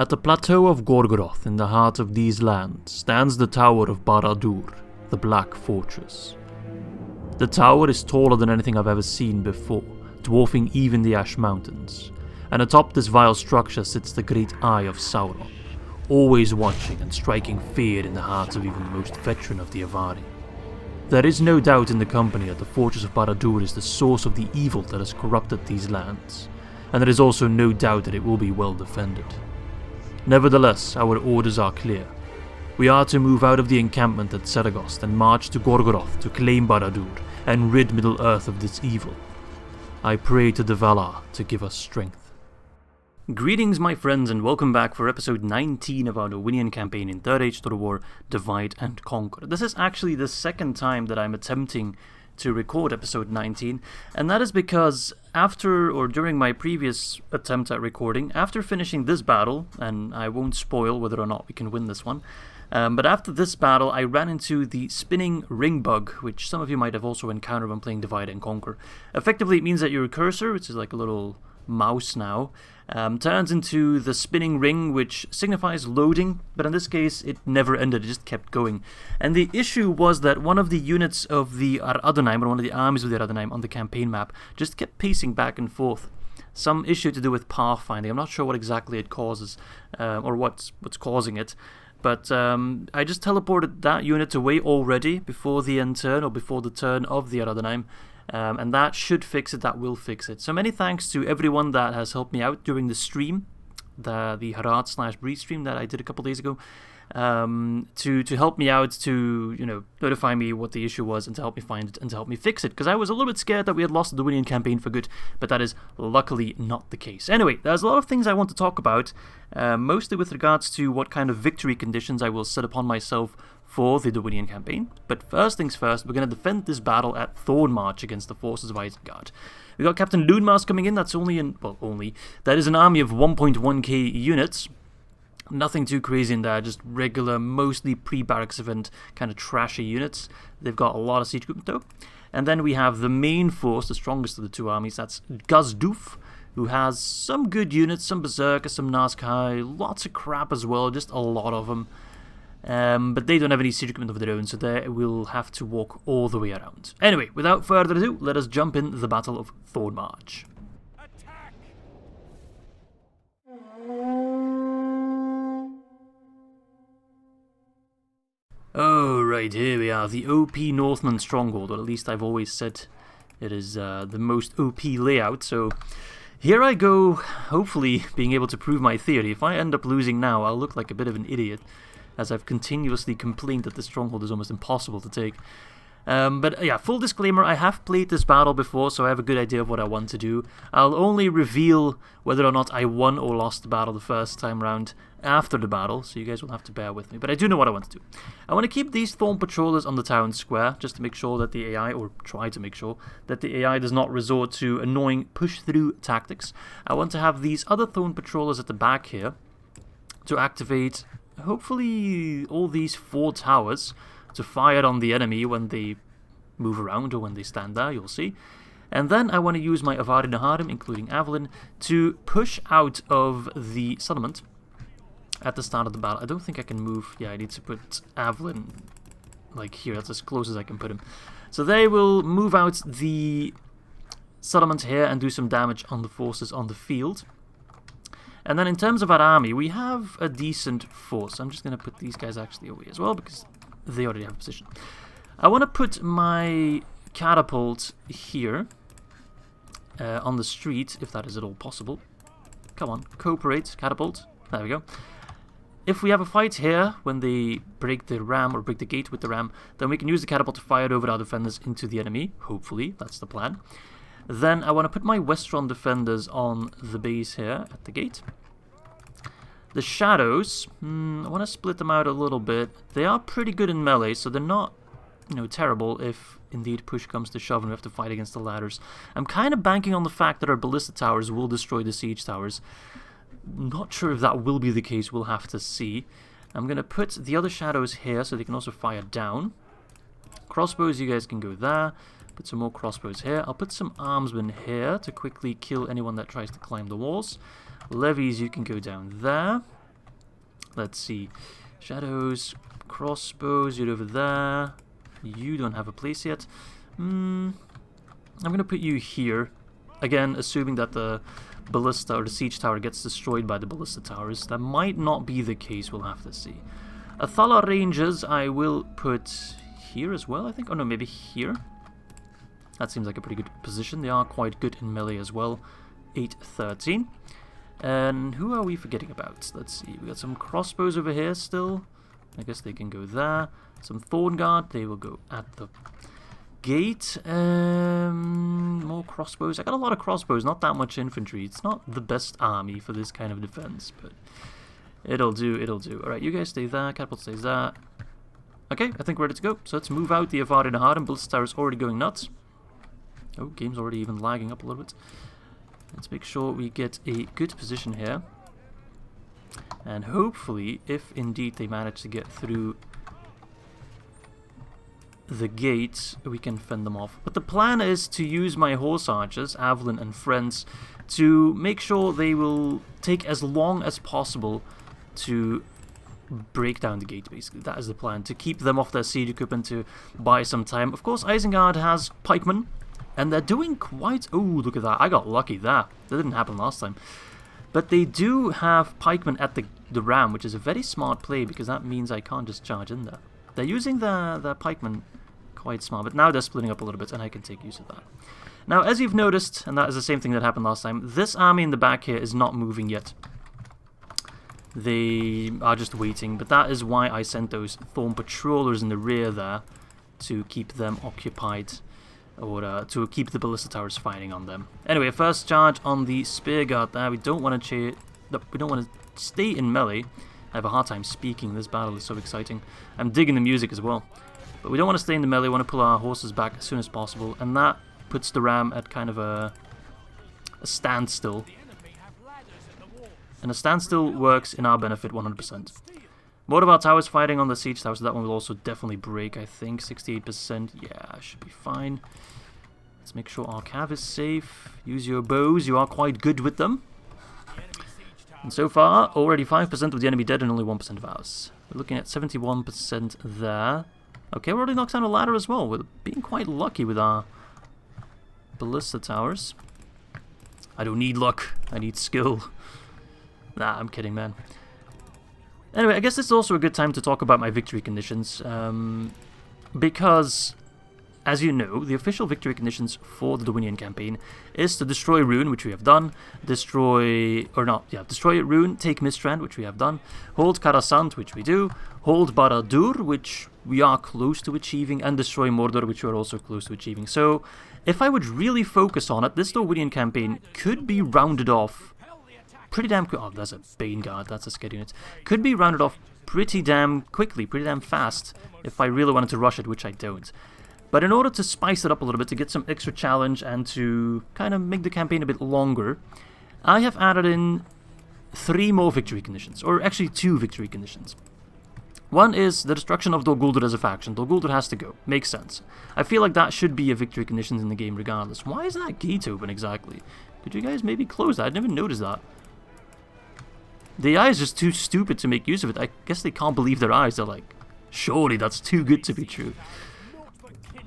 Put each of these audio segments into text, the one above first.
At the plateau of Gorgoroth, in the heart of these lands, stands the tower of Barad-Dûr, the Black Fortress. The tower is taller than anything I've ever seen before, dwarfing even the Ash Mountains, and atop this vile structure sits the great eye of Sauron, always watching and striking fear in the hearts of even the most veteran of the Avari. There is no doubt in the company that the fortress of Barad-Dûr is the source of the evil that has corrupted these lands, and there is also no doubt that it will be well defended. Nevertheless, our orders are clear. We are to move out of the encampment at Saragost and march to Gorgoroth to claim Barad-Dûr and rid Middle-earth of this evil. I pray to the Valar to give us strength. Greetings my friends and welcome back for episode 19 of our Dorwinion campaign in Third Age Total War, Divide and Conquer. This is actually the second time that I'm attempting to record episode 19, and that is because during my previous attempt at recording, after finishing this battle, and I won't spoil whether or not we can win this one, but after this battle I ran into the spinning ring bug, which some of you might have also encountered when playing Divide and Conquer. Effectively it means that your cursor, which is like a little mouse now, turns into the spinning ring, which signifies loading, but in this case it never ended, it just kept going. And the issue was that one of the units of the Ar-Adûnâim, or one of the armies of the Ar-Adûnâim on the campaign map, just kept pacing back and forth. Some issue to do with pathfinding. I'm not sure what exactly it causes, or what's causing it, but I just teleported that unit away already before the end turn, or before the turn of the Ar-Adûnâim. And that should fix it, that will fix it. So many thanks to everyone that has helped me out during the stream, the Harad/Breed stream that I did a couple days ago, to help me out, to notify me what the issue was and to help me find it and to help me fix it. Because I was a little bit scared that we had lost the Dorwinion campaign for good, but that is luckily not the case. Anyway, there's a lot of things I want to talk about, mostly with regards to what kind of victory conditions I will set upon myself for the Dorwinion campaign. But first things first, we're going to defend this battle at Thornmarch against the forces of Isengard. We got Captain Luin coming in. That's that is an army of 1.1k units. Nothing too crazy in there, just regular, mostly pre-barracks event kind of trashy units. They've got a lot of siege equipment though. And then we have the main force, the strongest of the two armies, that's Gazdouf, who has some good units, some berserkers, some Nazca, lots of crap as well, just a lot of them. But they don't have any siege equipment of their own, so they will have to walk all the way around. Anyway, without further ado, let us jump in the Battle of Thornmarch. Attack! Oh, right, here we are, the OP Northman Stronghold, or at least I've always said it is the most OP layout, so here I go, hopefully being able to prove my theory. If I end up losing now, I'll look like a bit of an idiot, as I've continuously complained that this stronghold is almost impossible to take. But yeah, full disclaimer, I have played this battle before, so I have a good idea of what I want to do. I'll only reveal whether or not I won or lost the battle the first time round after the battle, so you guys will have to bear with me. But I do know what I want to do. I want to keep these Thorn Patrollers on the town square, just to make sure that the AI, or try to make sure, that the AI does not resort to annoying push-through tactics. I want to have these other Thorn Patrollers at the back here to activate hopefully all these 4 towers to fire on the enemy when they move around or when they stand there, you'll see. And then I want to use my Avari, including Avalyn, to push out of the settlement at the start of the battle. I don't think I can move. Yeah, I need to put Avalyn like here. That's as close as I can put him. So they will move out the settlement here and do some damage on the forces on the field. And then in terms of our army, we have a decent force. I'm just going to put these guys actually away as well, because they already have a position. I want to put my catapult here on the street, if that is at all possible. Come on, cooperate, catapult. There we go. If we have a fight here, when they break the ram, or break the gate with the ram, then we can use the catapult to fire over our defenders into the enemy. Hopefully, that's the plan. Then I want to put my Westron defenders on the base here at the gate. The shadows, I want to split them out a little bit. They are pretty good in melee, so they're not, terrible if indeed push comes to shove and we have to fight against the ladders. I'm kind of banking on the fact that our ballista towers will destroy the siege towers. Not sure if that will be the case, we'll have to see. I'm going to put the other shadows here so they can also fire down. Crossbows, you guys can go there. Put some more crossbows here. I'll put some armsmen here to quickly kill anyone that tries to climb the walls. Levies, you can go down there. Let's see. Shadows, crossbows, you're over there. You don't have a place yet. I'm going to put you here. Again, assuming that the ballista or the siege tower gets destroyed by the ballista towers. That might not be the case, we'll have to see. Athala Rangers I will put here as well, I think. Oh no, maybe here. That seems like a pretty good position. They are quite good in melee as well. 8-13. And who are we forgetting about? Let's see. We got some crossbows over here still. I guess they can go there. Some Thorn Guard. They will go at the gate. More crossbows. I got a lot of crossbows, not that much infantry. It's not the best army for this kind of defense, but it'll do, it'll do. Alright, you guys stay there. Catapult stays there. Okay, I think we're ready to go. So let's move out the Avari and Harden. Ballista Tower is already going nuts. Oh, game's already even lagging up a little bit. Let's make sure we get a good position here. And hopefully, if indeed they manage to get through the gate, we can fend them off. But the plan is to use my horse archers, Avalon and friends, to make sure they will take as long as possible to break down the gate, basically. That is the plan, to keep them off their siege equipment, to buy some time. Of course, Isengard has pikemen, and they're doing quite... Oh, look at that. I got lucky there. That didn't happen last time. But they do have pikemen at the ram, which is a very smart play, because that means I can't just charge in there. They're using the pikemen quite smart, but now they're splitting up a little bit, and I can take use of that. Now, as you've noticed, and that is the same thing that happened last time, this army in the back here is not moving yet. They are just waiting, but that is why I sent those Thorn Patrollers in the rear there, to keep them occupied, or to keep the Ballista Towers fighting on them. Anyway, first charge on the Spear Guard there. We don't want to stay in melee. I have a hard time speaking. This battle is so exciting. I'm digging the music as well. But we don't want to stay in the melee. We want to pull our horses back as soon as possible. And that puts the ram at kind of a standstill. And a standstill works in our benefit 100%. More of our towers fighting on the siege tower, so that one will also definitely break, I think. 68%. Yeah, should be fine. Let's make sure our cav is safe. Use your bows. You are quite good with them. And so far, already 5% of the enemy dead and only 1% of ours. We're looking at 71% there. Okay, we already knocked down a ladder as well. We're being quite lucky with our ballista towers. I don't need luck. I need skill. Nah, I'm kidding, man. Anyway, I guess this is also a good time to talk about my victory conditions. Because, as you know, the official victory conditions for the Dorwinion campaign is to destroy Ruin, which we have done. Destroy Ruin, take Mistrand, which we have done. Hold Karasant, which we do. Hold Barad-Dûr, which we are close to achieving. And destroy Mordor, which we are also close to achieving. So, if I would really focus on it, this Dorwinion campaign could be rounded off pretty damn quick. Oh, there's a Bane Guard, that's a scary unit. Could be rounded off pretty damn quickly, pretty damn fast, if I really wanted to rush it, which I don't. But in order to spice it up a little bit, to get some extra challenge and to kind of make the campaign a bit longer, I have added in 3 more victory conditions, or actually 2 victory conditions. One is the destruction of Dol Guldur as a faction. Dol Guldur has to go. Makes sense. I feel like that should be a victory condition in the game regardless. Why is that gate open exactly? Could you guys maybe close that? I never noticed that. The AI is just too stupid to make use of it. I guess they can't believe their eyes. They're like, surely that's too good to be true.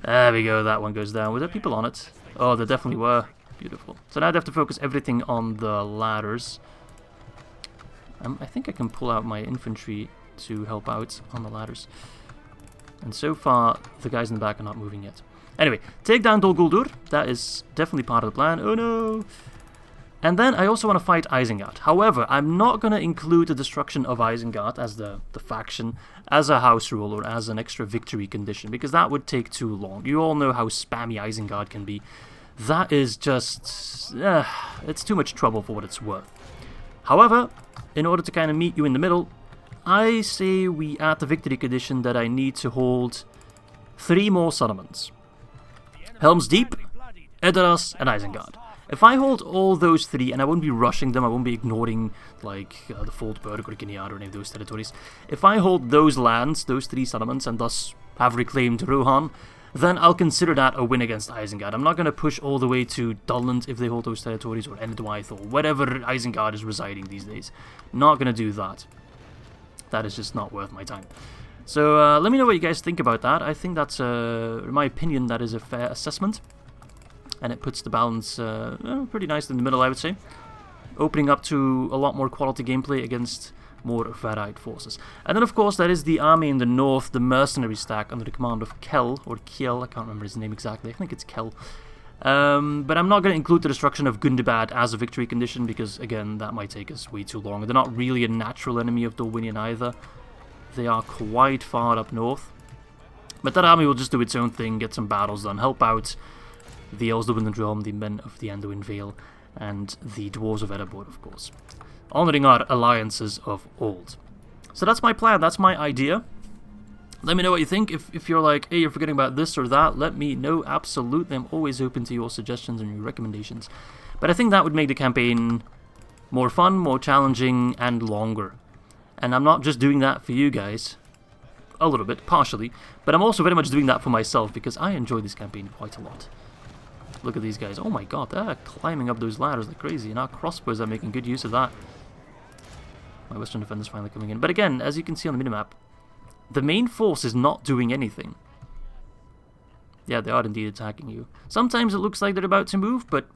There we go, that one goes down. Were there people on it? Oh, there definitely were. Beautiful. So now I'd have to focus everything on the ladders. I think I can pull out my infantry to help out on the ladders. And so far, the guys in the back are not moving yet. Anyway, take down Dol Guldur. That is definitely part of the plan. Oh no! And then I also want to fight Isengard. However, I'm not going to include the destruction of Isengard as the faction, as a house rule or as an extra victory condition, because that would take too long. You all know how spammy Isengard can be. That is just... it's too much trouble for what it's worth. However, in order to kind of meet you in the middle, I say we add the victory condition that I need to hold 3 more settlements. Helm's Deep, Edoras, and Isengard. If I hold all those 3, and I won't be rushing them, I won't be ignoring, like, the Foldberg or Ginead or any of those territories. If I hold those lands, those 3 settlements, and thus have reclaimed Rohan, then I'll consider that a win against Isengard. I'm not going to push all the way to Dulland if they hold those territories, or Enedwaith, or wherever Isengard is residing these days. Not going to do that. That is just not worth my time. So let me know what you guys think about that. I think that's, in my opinion, that is a fair assessment. And it puts the balance pretty nice in the middle, I would say. Opening up to a lot more quality gameplay against more varied forces. And then, of course, there is the army in the north, the mercenary stack under the command of Kel, or Kiel, I can't remember his name exactly, I think it's Kel. But I'm not going to include the destruction of Gundabad as a victory condition, because, again, that might take us way too long. They're not really a natural enemy of Dorwinion either. They are quite far up north. But that army will just do its own thing, get some battles done, help out the Elves of the Wind Realm, the men of the Anduin Vale, and the Dwarves of Ered, of course. Honouring our alliances of old. So that's my plan, that's my idea. Let me know what you think. If you're like, hey, you're forgetting about this or that, let me know. Absolutely, I'm always open to your suggestions and your recommendations. But I think that would make the campaign more fun, more challenging, and longer. And I'm not just doing that for you guys. A little bit, partially. But I'm also very much doing that for myself, because I enjoy this campaign quite a lot. Look at these guys. Oh my god, they're climbing up those ladders like crazy. And our crossbows are making good use of that. My Western defenders finally coming in. But again, as you can see on the minimap, the main force is not doing anything. Yeah, they are indeed attacking you. Sometimes it looks like they're about to move, but...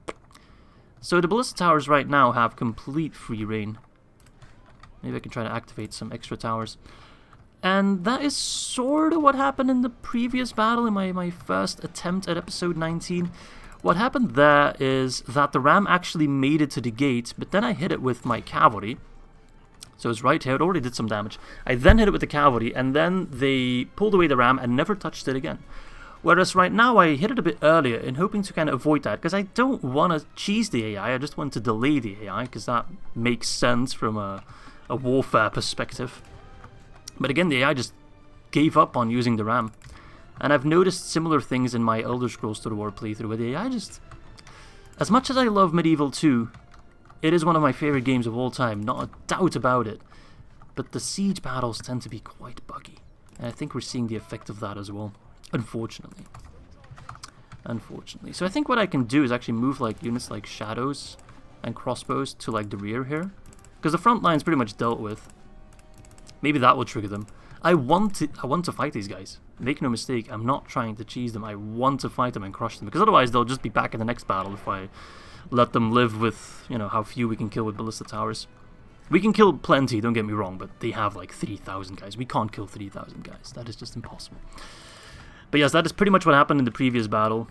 So the ballista towers right now have complete free reign. Maybe I can try to activate some extra towers. And that is sort of what happened in the previous battle, in my first attempt at episode 19. What happened there is that the ram actually made it to the gate, but then I hit it with my cavalry. So it's right here, it already did some damage. I then hit it with the cavalry, and then they pulled away the ram and never touched it again. Whereas right now I hit it a bit earlier in hoping to kind of avoid that, because I don't want to cheese the AI, I just want to delay the AI, because that makes sense from a warfare perspective. But again, the AI just gave up on using the ram. And I've noticed similar things in my Elder Scrolls to the War playthrough, where the AI just... As much as I love Medieval 2, it is one of my favorite games of all time, not a doubt about it. But the siege battles tend to be quite buggy. And I think we're seeing the effect of that as well, unfortunately. So I think what I can do is actually move like units like Shadows and Crossbows to like the rear here. Because the front line's pretty much dealt with. Maybe that will trigger them. I want to fight these guys. Make no mistake, I'm not trying to cheese them. I want to fight them and crush them. Because otherwise they'll just be back in the next battle if I let them live with, you know, how few we can kill with ballista towers. We can kill plenty, don't get me wrong, but they have like 3,000 guys. We can't kill 3,000 guys. That is just impossible. But yes, that is pretty much what happened in the previous battle.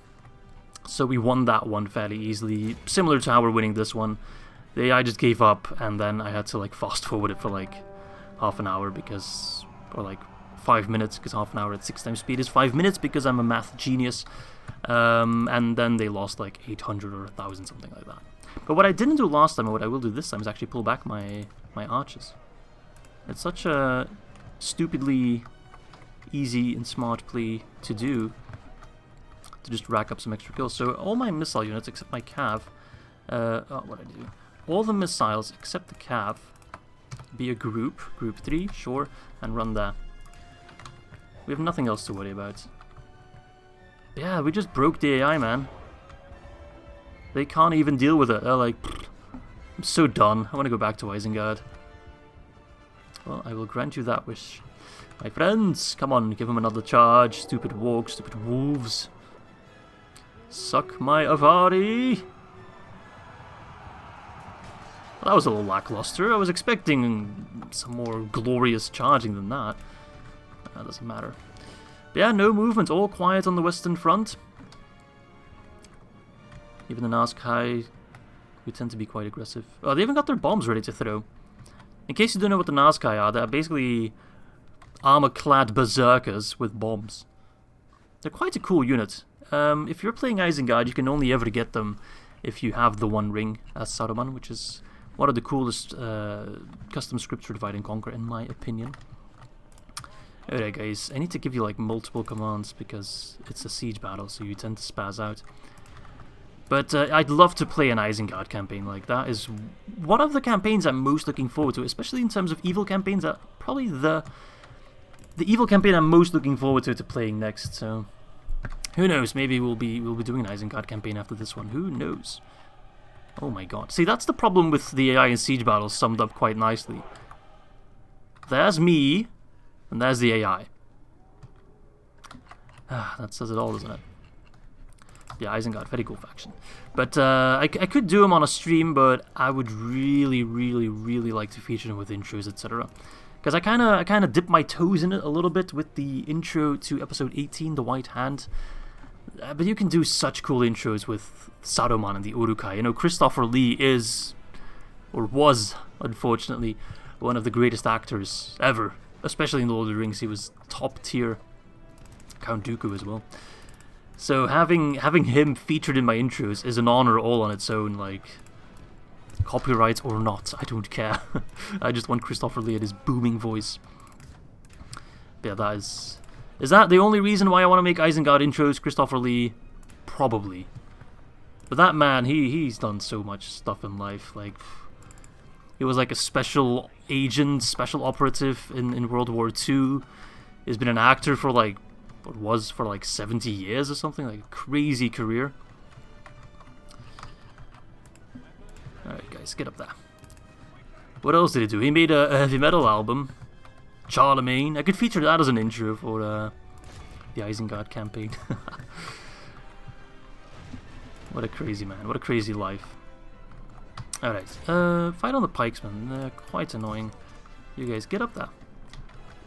So we won that one fairly easily. Similar to how we're winning this one. The AI just gave up, and then I had to like fast forward it for like half an hour because... Or like 5 minutes, because half an hour at 6 times speed is 5 minutes because I'm a math genius. And then they lost like 800 or 1,000, something like that. But what I didn't do last time, and what I will do this time, is actually pull back my archers. It's such a stupidly easy and smart play to do, to just rack up some extra kills. So all my missile units, except my cav, what I do, all the missiles except the cav, be a group 3, sure, and run there. We have nothing else to worry about. Yeah, we just broke the AI, man. They can't even deal with it. They're like, I'm so done. I want to go back to Isengard. Well, I will grant you that wish. My friends, come on, give him another charge. Stupid wargs, stupid wolves. Suck my Avari. Well, that was a little lackluster. I was expecting some more glorious charging than that. That doesn't matter. But yeah, no movement. All quiet on the western front. Even the Nazca, who tend to be quite aggressive. Oh, they even got their bombs ready to throw. In case you don't know what the Nazca are, they're basically armor-clad berserkers with bombs. They're quite a cool unit. If you're playing Isengard, you can only ever get them if you have the One Ring as Saruman, which is one of the coolest custom scripts for Divide and Conquer, in my opinion. Alright guys, I need to give you like multiple commands because it's a siege battle, so you tend to spaz out. But I'd love to play an Isengard campaign. Like, that is one of the campaigns I'm most looking forward to, especially in terms of evil campaigns. Probably the evil campaign I'm most looking forward to playing next. So who knows? Maybe we'll be doing an Isengard campaign after this one. Who knows? Oh my god! See, that's the problem with the AI in siege battles, summed up quite nicely. There's me, and there's the AI. That says it all, doesn't it? Yeah, Isengard, very cool faction. But I could do him on a stream, but I would really, really, really like to feature him with intros, etc. Because I kind of dipped my toes in it a little bit with the intro to episode 18, The White Hand. But you can do such cool intros with Saruman and the Uruk-hai. You know, Christopher Lee is, or was, unfortunately, one of the greatest actors ever. Especially in Lord of the Rings, he was top tier. Count Dooku as well. So having him featured in my intros is an honor all on its own, like, copyright or not, I don't care. I just want Christopher Lee and his booming voice. But yeah, that is that the only reason why I want to make Isengard intros, Christopher Lee? Probably. But that man, he's done so much stuff in life, like, he was like a special agent, special operative in World War II. He's been an actor for like, what was for like 70 years or something, like a crazy career. Alright guys, get up there. What else did he do? He made a heavy metal album, Charlemagne. I could feature that as an intro for the Isengard campaign. What a crazy man, what a crazy life. Alright, fight on the pikesmen, they're quite annoying. You guys, get up there.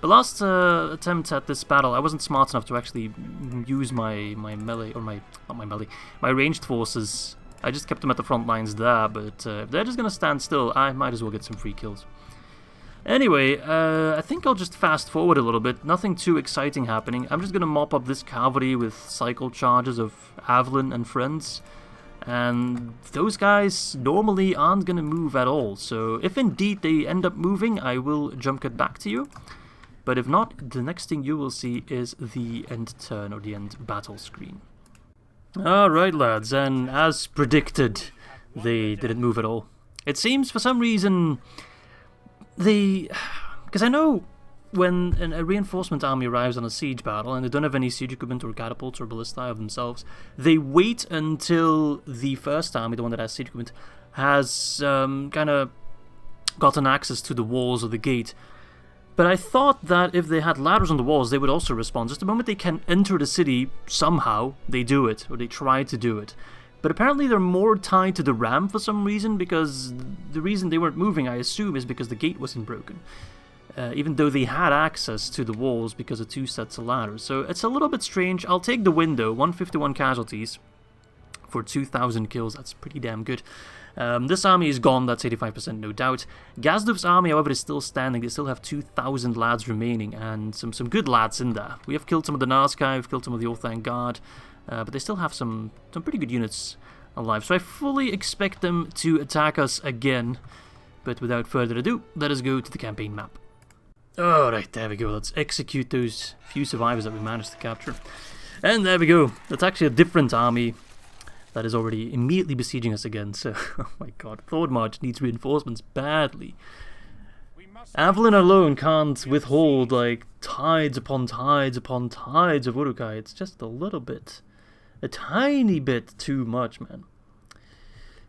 The last attempt at this battle, I wasn't smart enough to actually use my melee, or not my melee, my ranged forces. I just kept them at the front lines there, but if they're just gonna stand still, I might as well get some free kills. Anyway, I think I'll just fast forward a little bit, nothing too exciting happening. I'm just gonna mop up this cavalry with cycle charges of Avlin and friends. And those guys normally aren't gonna move at all, so if indeed they end up moving, I will jump cut back to you. But if not, the next thing you will see is the end turn, or the end battle screen. Alright lads, and as predicted, they didn't move at all. It seems for some reason because I know when a reinforcement army arrives on a siege battle and they don't have any siege equipment or catapults or ballista of themselves, they wait until the first army, the one that has siege equipment, has kind of gotten access to the walls of the gate. But I thought that if they had ladders on the walls, they would also respond. Just the moment they can enter the city, somehow, they do it, or they try to do it. But apparently they're more tied to the ram for some reason, because the reason they weren't moving, I assume, is because the gate wasn't broken. Even though they had access to the walls because of 2 sets of ladders. So it's a little bit strange. I'll take the win though, 151 casualties for 2,000 kills, that's pretty damn good. This army is gone, that's 85% no doubt. Gazduv's army, however, is still standing. They still have 2,000 lads remaining, and some good lads in there. We have killed some of the Nazca, we've killed some of the Orthanc Guard, but they still have some pretty good units alive. So I fully expect them to attack us again. But without further ado, let us go to the campaign map. Alright, there we go. Let's execute those few survivors that we managed to capture. And there we go. That's actually a different army that is already immediately besieging us again. So, oh my god, Thordmarch needs reinforcements badly. Avlin alone can't withhold like tides upon tides upon tides of Uruk-hai. It's just a tiny bit too much, man.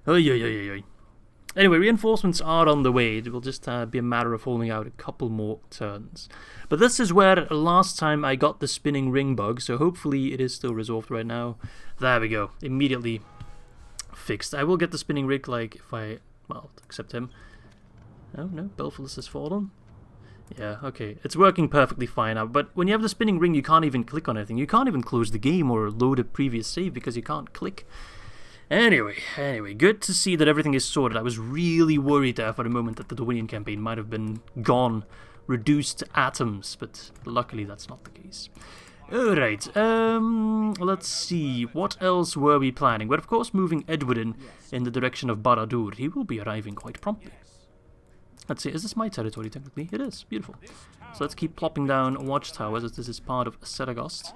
Oy. Anyway, reinforcements are on the way. It will just be a matter of holding out a couple more turns. But this is where last time I got the spinning ring bug, so hopefully it is still resolved right now. There we go. Immediately fixed. I will get the spinning ring, like, if I, well, accept him. Oh, no, Belfulus has fallen. Yeah, okay. It's working perfectly fine now, but when you have the spinning ring, you can't even click on anything. You can't even close the game or load a previous save because you can't click. Anyway, good to see that everything is sorted. I was really worried there for a moment that the Dorwinion campaign might have been gone, reduced to atoms, but luckily that's not the case. Alright, let's see, what else were we planning? We're of course moving Edward in the direction of Barad-Dûr. He will be arriving quite promptly. Let's see, is this my territory technically? It is, beautiful. So let's keep plopping down watchtowers as this is part of Saragost.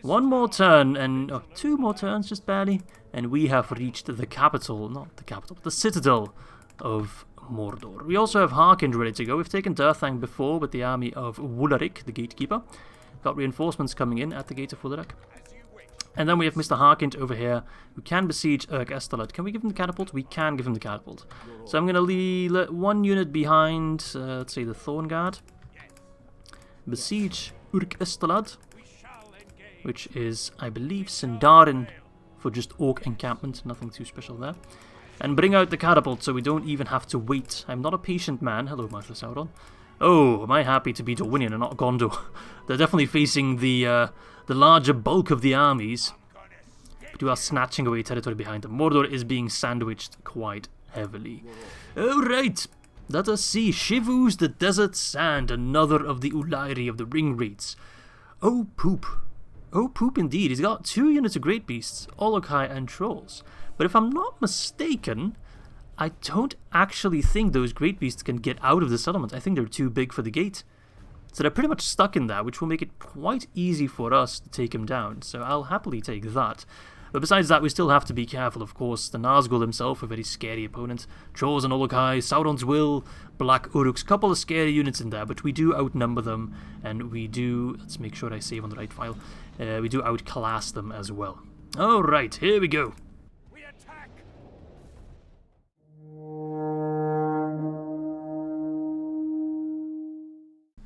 One more turn, and 2 more turns, just barely, and we have reached the capital, not the capital, the citadel of Mordor. We also have Harkind ready to go. We've taken Durthang before with the army of Wularik, the gatekeeper. Got reinforcements coming in at the gate of Wularik. And then we have Mr. Harkint over here, who can besiege Estalad. Can we give him the catapult? We can give him the catapult. So I'm going to let one unit behind, let's say the Thorn Guard. Besiege Estalad, which is, I believe, Sindarin for just Orc encampment. Nothing too special there. And bring out the catapult so we don't even have to wait. I'm not a patient man. Hello, Master Sauron. Oh, am I happy to be Dorwinion and not Gondor. They're definitely facing the larger bulk of the armies. But we are snatching away territory behind them. Mordor is being sandwiched quite heavily. Alright, let us see. Shivus the Desert Sand, another of the Ulairi of the Ring Wraiths. Oh, poop. Oh, poop indeed. He's got 2 units of Great Beasts, Olokai and Trolls. But if I'm not mistaken, I don't actually think those Great Beasts can get out of the settlement. I think they're too big for the gate. So they're pretty much stuck in that, which will make it quite easy for us to take him down. So I'll happily take that. But besides that, we still have to be careful, of course. The Nazgul himself, a very scary opponent. Trolls and Olokai, Sauron's Will, Black Uruks, couple of scary units in there. But we do outnumber them, and we do... Let's make sure I save on the right file. We do outclass them as well. Alright, here we go.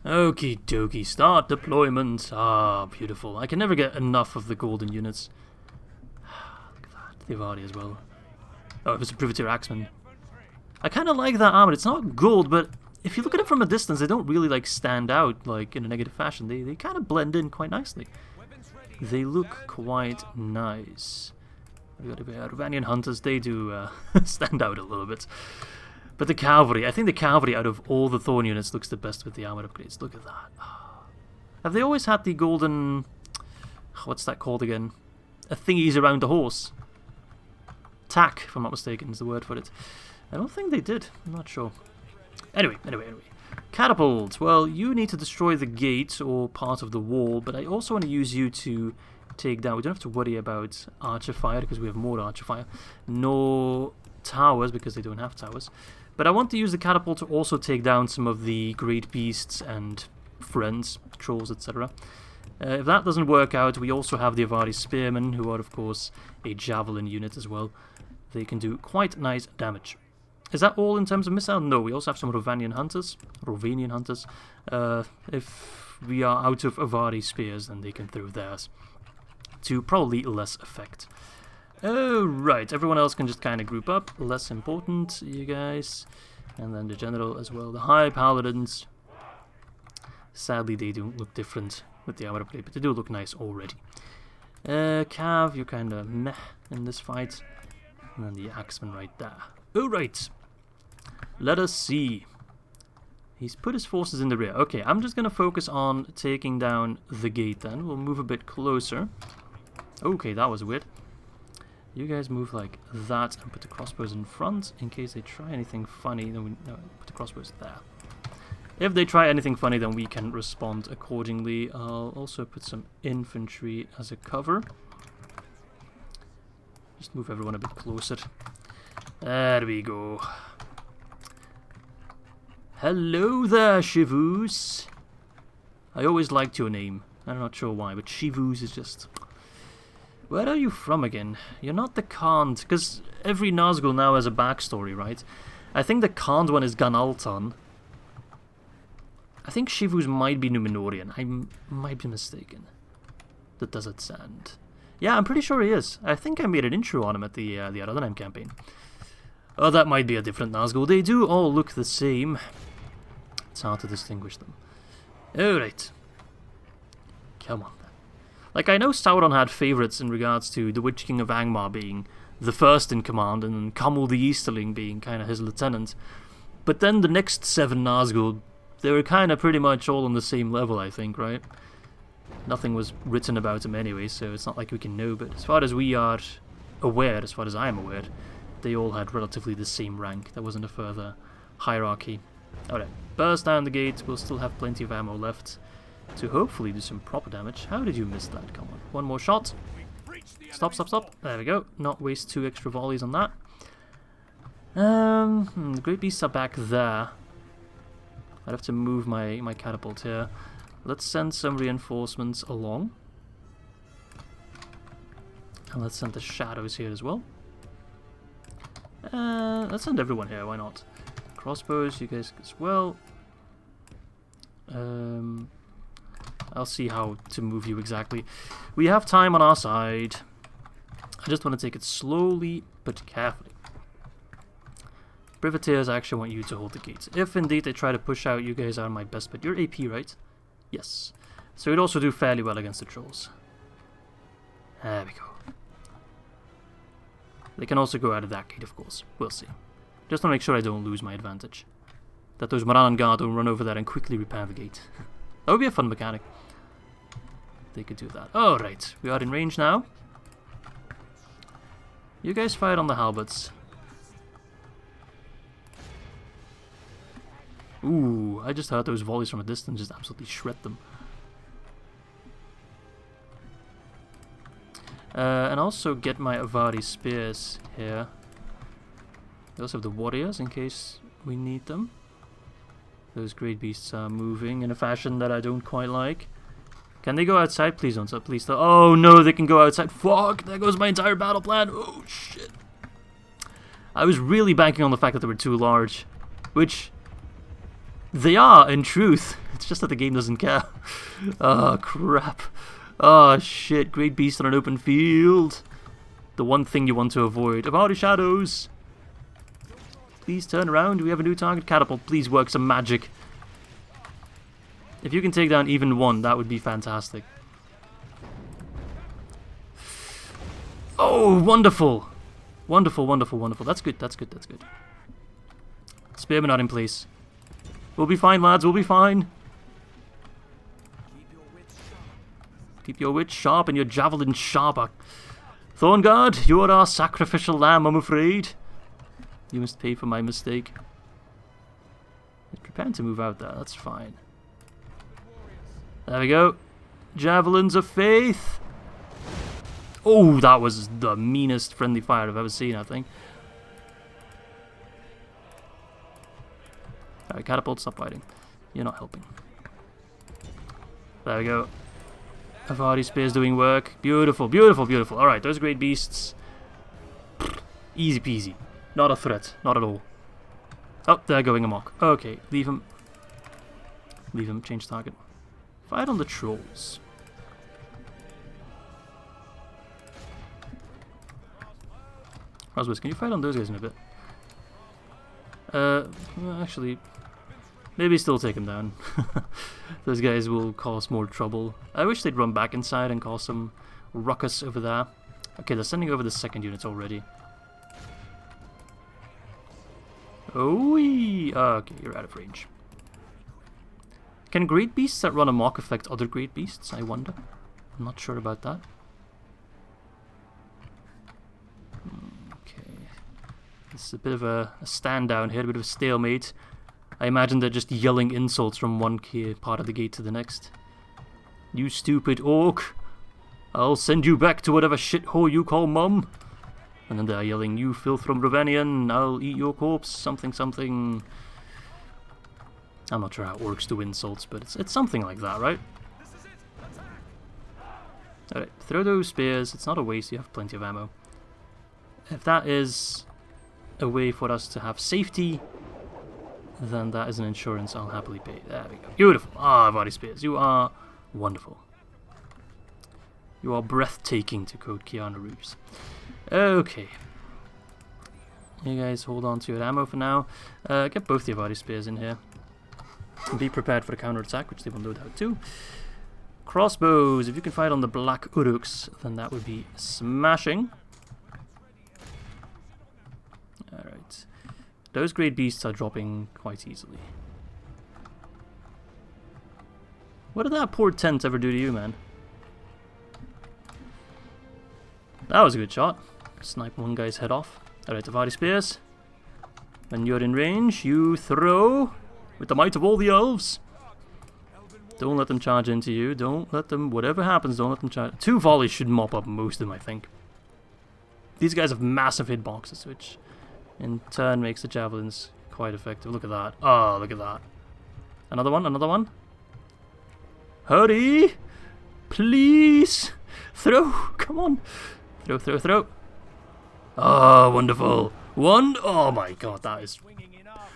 Okie dokie, start deployment. Ah, beautiful. I can never get enough of the golden units. Look at that, the Avari as well. Oh, it was a Privateer Axeman. I kind of like that armor. It's not gold, but if you look at it from a distance, they don't really like stand out like in a negative fashion. They kind of blend in quite nicely. They look quite nice. We got Romanian hunters. They do stand out a little bit. But the cavalry, I think the cavalry out of all the Thorn units looks the best with the armor upgrades. Look at that. Have they always had the golden... What's that called again? A thingies around the horse. Tack, if I'm not mistaken, is the word for it. I don't think they did. I'm not sure. Anyway. Catapult. Well, you need to destroy the gate or part of the wall, but I also want to use you to take down... We don't have to worry about archer fire because we have more archer fire. Nor towers because they don't have towers. But I want to use the catapult to also take down some of the great beasts and friends, trolls, etc. If that doesn't work out, we also have the Avari spearmen, who are of course a javelin unit as well. They can do quite nice damage. Is that all in terms of missile? No, we also have some Rovanian hunters. If we are out of Avari spears, then they can throw theirs to probably less effect. Oh, right, everyone else can just kind of group up. Less important, you guys. And then the general as well. The High Paladins. Sadly, they don't look different with the armor upgrade, but they do look nice already. Cav, you're kind of meh in this fight. And then the Axeman right there. Alright, let us see. He's put his forces in the rear. Okay, I'm just going to focus on taking down the gate then. We'll move a bit closer. Okay, that was weird. You guys move like that and put the crossbows in front in case they try anything funny. Then we put the crossbows there. If they try anything funny, then we can respond accordingly. I'll also put some infantry as a cover. Just move everyone a bit closer. There we go. Hello there, Shivus. I always liked your name. I'm not sure why, but Shivus is just... Where are you from again? You're not the Khand, because every Nazgul now has a backstory, right? I think the Khand one is Ganaltan. I think Shivus might be Númenórean. I might be mistaken. The Desert Sand. Yeah, I'm pretty sure he is. I think I made an intro on him at the Ar-Adûnâim campaign. Oh, that might be a different Nazgul. They do all look the same. It's hard to distinguish them. Alright. Come on. Like, I know Sauron had favourites in regards to the Witch King of Angmar being the first in command, and Camul the Easterling being kind of his lieutenant. But then the next 7 Nazgul, they were kind of pretty much all on the same level, I think, right? Nothing was written about him anyway, so it's not like we can know, but as far as we are aware, as far as I am aware, they all had relatively the same rank. There wasn't a further hierarchy. Alright, burst down the gate. We'll still have plenty of ammo left to hopefully do some proper damage. How did you miss that? Come on. One more shot. Stop. There we go. Not waste 2 extra volleys on that. The Great Beasts are back there. I'd have to move my catapult here. Let's send some reinforcements along. And let's send the shadows here as well. Let's send everyone here, why not? Crossbows, you guys as well. I'll see how to move you exactly. We have time on our side. I just want to take it slowly but carefully. Privateers, I actually want you to hold the gates. If indeed they try to push out, you guys are my best bet. You're AP, right? Yes. So you'd also do fairly well against the trolls. There we go. They can also go out of that gate, of course. We'll see. Just want to make sure I don't lose my advantage. That those Moran and Guard don't run over there and quickly repair the gate. That would be a fun mechanic. They could do that. Alright, we are in range now. You guys fired on the halberds. Ooh, I just heard those volleys from a distance just absolutely shred them. And also get my Avari spears here. I also have the warriors in case we need them. Those great beasts are moving in a fashion that I don't quite like. Can they go outside? Please don't. Please don't. Oh no, they can go outside. Fuck, there goes my entire battle plan. Oh shit. I was really banking on the fact that they were too large. Which they are, in truth. It's just that the game doesn't care. Oh crap. Oh shit, great beast on an open field. The one thing you want to avoid. Avari shadows. Please turn around. We have a new target. Catapult, please work some magic. If you can take down even one, that would be fantastic. Oh, wonderful. Wonderful, wonderful, wonderful. That's good, that's good, that's good. Spearmen are in place. We'll be fine, lads, we'll be fine. Keep your wits sharp and your javelin sharper. Thorngard, you are our sacrificial lamb, I'm afraid. You must pay for my mistake. He's preparing to move out there, that's fine. There we go. Javelins of faith. Oh, that was the meanest friendly fire I've ever seen, I think. Alright, catapult, stop fighting. You're not helping. There we go. Avari spears doing work. Beautiful, beautiful, beautiful. Alright, those great beasts. Easy peasy. Not a threat. Not at all. Oh, they're going amok. Okay, leave him. Leave him. Change target. Fight on the trolls. Roswell, can you fight on those guys in a bit? Actually, maybe still take him down. Those guys will cause more trouble. I wish they'd run back inside and cause some ruckus over there. Okay, they're sending over the second units already. Oh, okay, you're out of range. Can great beasts that run amok affect other great beasts? I wonder. I'm not sure about that. Okay. This is a bit of a stand down here, a bit of a stalemate. I imagine they're just yelling insults from one key part of the gate to the next. You stupid orc! I'll send you back to whatever shithole you call mum! And then they're yelling, you filth from Dorwinion, I'll eat your corpse, something something. I'm not sure how orcs do insults, but it's something like that, right? Alright, throw those spears, it's not a waste, you have plenty of ammo. If that is a way for us to have safety, then that is an insurance I'll happily pay. There we go. Beautiful. Ah, Avari spears, you are wonderful. You are breathtaking, to quote Keanu Reeves. Okay. You guys hold on to your ammo for now. Get both the Avari spears in here. And be prepared for the counter-attack, which they will no doubt do. Crossbows. If you can fight on the black uruks, then that would be smashing. Alright. Those great beasts are dropping quite easily. What did that poor tent ever do to you, man? That was a good shot. Snipe one guy's head off. Alright, Avari spears. When you're in range, you throw with the might of all the elves. Don't let them charge into you. Don't let them, whatever happens, don't let them charge. 2 volleys should mop up most of them, I think. These guys have massive hitboxes, which in turn makes the javelins quite effective. Look at that. Oh, look at that. Another one, another one. Hurry! Please! Throw! Come on! Throw, throw, throw. Oh, wonderful. Oh my god, that is...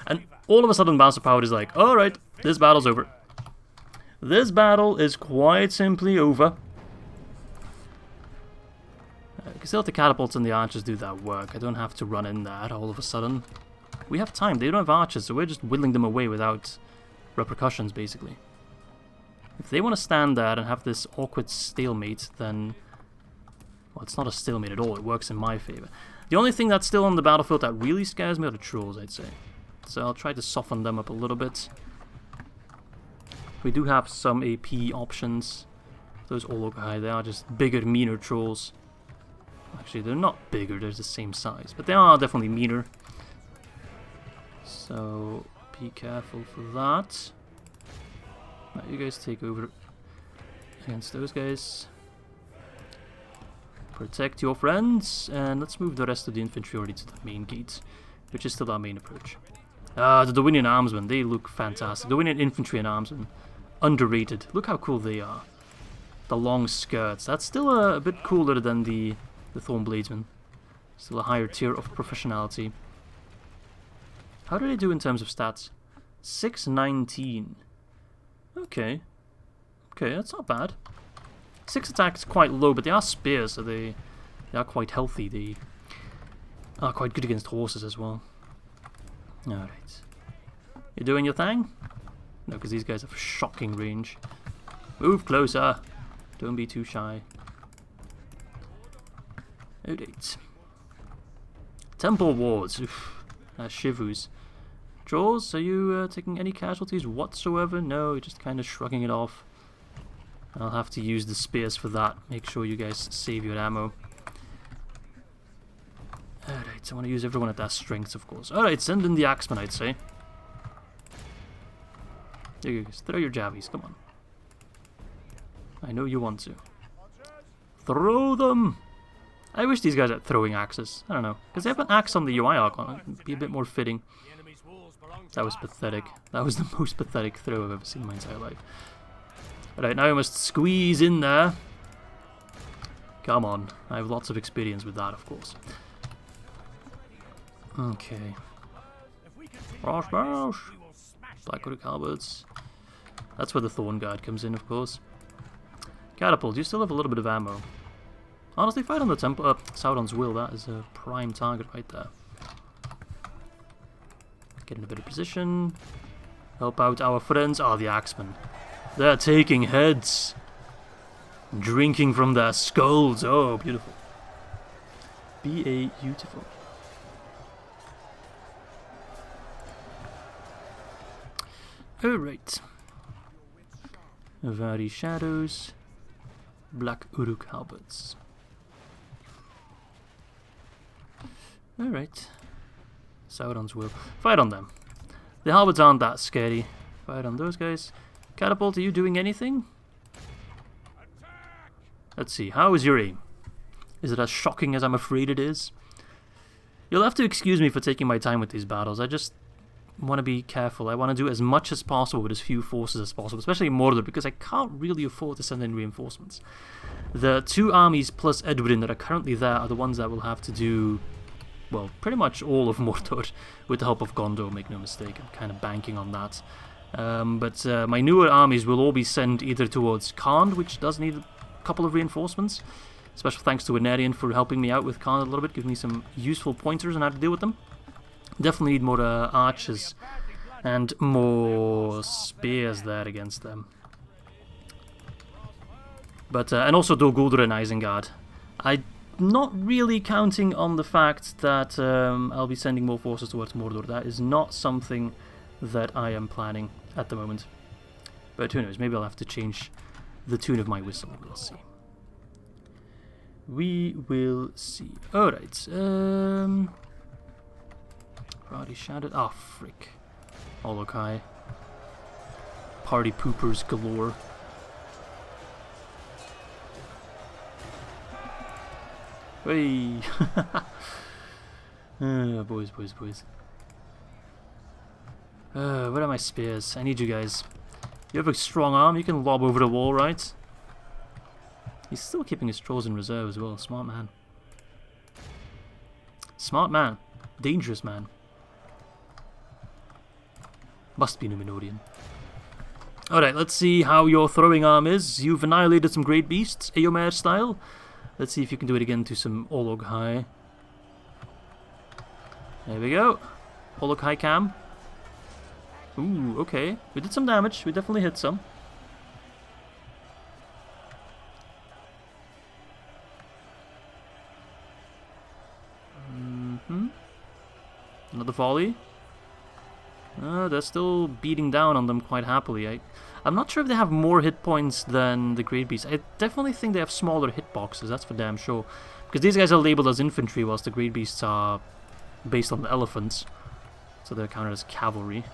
And all of a sudden, Master Power is like, alright, this battle's over. This battle is quite simply over. I can still let the catapults and the archers do that work. I don't have to run in there all of a sudden. We have time. They don't have archers, so we're just whittling them away without repercussions, basically. If they want to stand there and have this awkward stalemate, then... Well, it's not a stalemate at all. It works in my favor. The only thing that's still on the battlefield that really scares me are the trolls, I'd say. So I'll try to soften them up a little bit. We do have some AP options. Those Ologai, they are just bigger, meaner trolls. Actually, they're not bigger, they're the same size. But they are definitely meaner. So, be careful for that. Right, you guys take over against those guys. Protect your friends. And let's move the rest of the infantry already to the main gate, which is still our main approach. The Dorwinion armsmen, they look fantastic. Dorwinion infantry and armsmen, underrated. Look how cool they are. The long skirts. That's still a bit cooler than the Thornbladesmen. Still a higher tier of professionality. How do they do in terms of stats? 619. Okay. Okay, that's not bad. 6 attack is quite low, but they are spears, so they are quite healthy. They are quite good against horses as well. Alright. You doing your thing? No, because these guys have shocking range. Move closer. Don't be too shy. Alright. Temple Wars. Oof. Shivus. Trolls, are you taking any casualties whatsoever? No, you're just kind of shrugging it off. I'll have to use the spears for that. Make sure you guys save your ammo. Alright, so I want to use everyone at their strengths, of course. Alright, send in the axemen, I'd say. There you go, throw your javies, come on. I know you want to. Throw them! I wish these guys had throwing axes. I don't know. Because they have an axe on the UI icon. It'd be a bit more fitting. That was pathetic. That was the most pathetic throw I've ever seen in my entire life. Alright, now I must squeeze in there. Come on. I have lots of experience with that, of course. Okay. Rosh, rosh. Blackwood halberds. That's where the Thorn Guard comes in, of course. Catapult, you still have a little bit of ammo. Honestly, fight on the temple. Sauron's will, that is a prime target right there. Get in a better position. Help out our friends. Oh, the axemen. They're taking heads. Drinking from their skulls. Oh, beautiful. Beautiful. Alright. Avari shadows. Black Uruk halberds. Alright. Sauron's will. Fight on them. The halberds aren't that scary. Fight on those guys. Catapult, are you doing anything? Let's see. How is your aim? Is it as shocking as I'm afraid it is? You'll have to excuse me for taking my time with these battles. I just want to be careful. I want to do as much as possible with as few forces as possible, especially in Mordor, because I can't really afford to send in reinforcements. The 2 armies plus Edwin that are currently there are the ones that will have to do, well, pretty much all of Mordor with the help of Gondor, make no mistake. I'm kind of banking on that. But my newer armies will all be sent either towards Khand, which does need a couple of reinforcements. Special thanks to Anarian for helping me out with Khand a little bit, giving me some useful pointers on how to deal with them. Definitely need more archers and more spears there against them. But and also Dol Guldur and Isengard. I'm not really counting on the fact that I'll be sending more forces towards Mordor. That is not something that I am planning at the moment. But who knows, maybe I'll have to change the tune of my whistle. We'll see. We will see. Alright, Already shouted. Ah, frick. Olokai. Party poopers galore. Hey! Boys. Where are my spears? I need you guys. You have a strong arm, you can lob over the wall, right? He's still keeping his trolls in reserve as well. Smart man. Smart man. Dangerous man. Must be Númenórean. Alright, let's see how your throwing arm is. You've annihilated some great beasts, Eomer style. Let's see if you can do it again to some Olog-hai. There we go. Olog-hai cam. Ooh, okay. We did some damage. We definitely hit some. Another volley. They're still beating down on them quite happily. I'm not sure if they have more hit points than the Great Beasts. I definitely think they have smaller hitboxes, that's for damn sure. Because these guys are labeled as infantry, whilst the Great Beasts are based on the elephants. So they're counted as cavalry,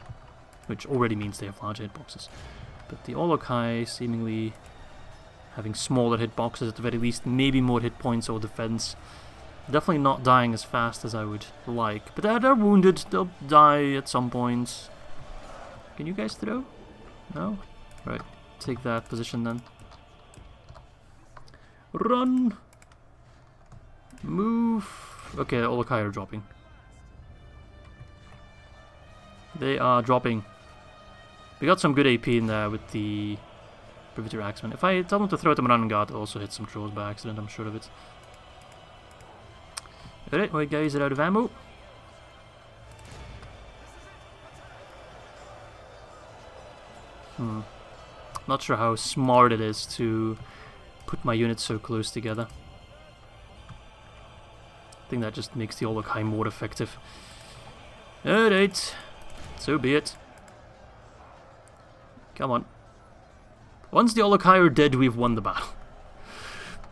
which already means they have larger hitboxes. But the Olog-hai seemingly having smaller hitboxes at the very least, maybe more hit points or defense. Definitely not dying as fast as I would like. But they're wounded. They'll die at some point. Can you guys throw? No? Right. Take that position then. Run! Move! Okay, all the Kai are dropping. They are dropping. We got some good AP in there with the Privateer Axeman. If I tell them to throw at them on guard, they'll also hit some trolls by accident, I'm sure of it. Alright, my guys are out of ammo. Not sure how smart it is to put my units so close together. I think that just makes the Olog-hai more effective. Alright, so be it. Come on. Once the Olog-hai are dead, we've won the battle.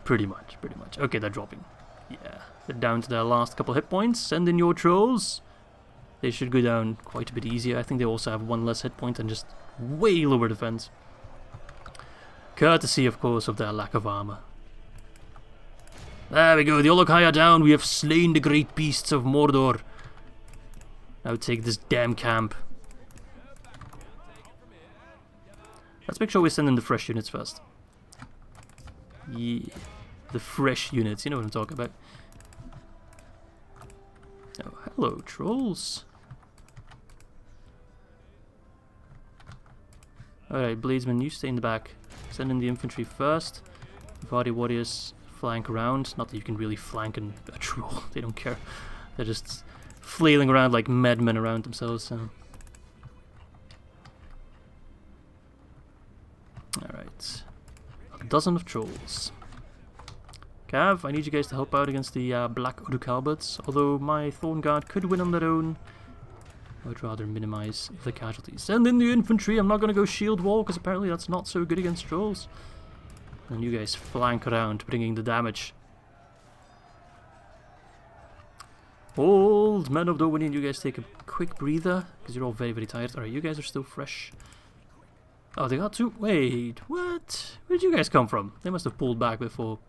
Pretty much, pretty much. Okay, they're dropping. Yeah, they're down to their last couple hit points. Send in your trolls. They should go down quite a bit easier. I think they also have one less hit point and just way lower defense. Courtesy, of course, of their lack of armor. There we go, the Olog-hai are down. We have slain the great beasts of Mordor. Now take this damn camp. Let's make sure we send in the fresh units first. Yeah. The fresh units, you know what I'm talking about. Oh, hello, trolls. Alright, Bladesman, you stay in the back. Send in the infantry first. Avari warriors flank around. Not that you can really flank a troll, they don't care. They're just flailing around like madmen around themselves. So. Alright. A dozen of trolls. Cav, I need you guys to help out against the Black Uruk-halberds. Although my Thorn Guard could win on their own, I would rather minimize the casualties. Send in the infantry. I'm not going to go shield wall because apparently that's not so good against trolls. And you guys flank around, bringing the damage. Old men of Dorwinion, you guys take a quick breather because you're all very, very tired. Alright, you guys are still fresh. Oh, they got two. Wait, what? Where did you guys come from? They must have pulled back before.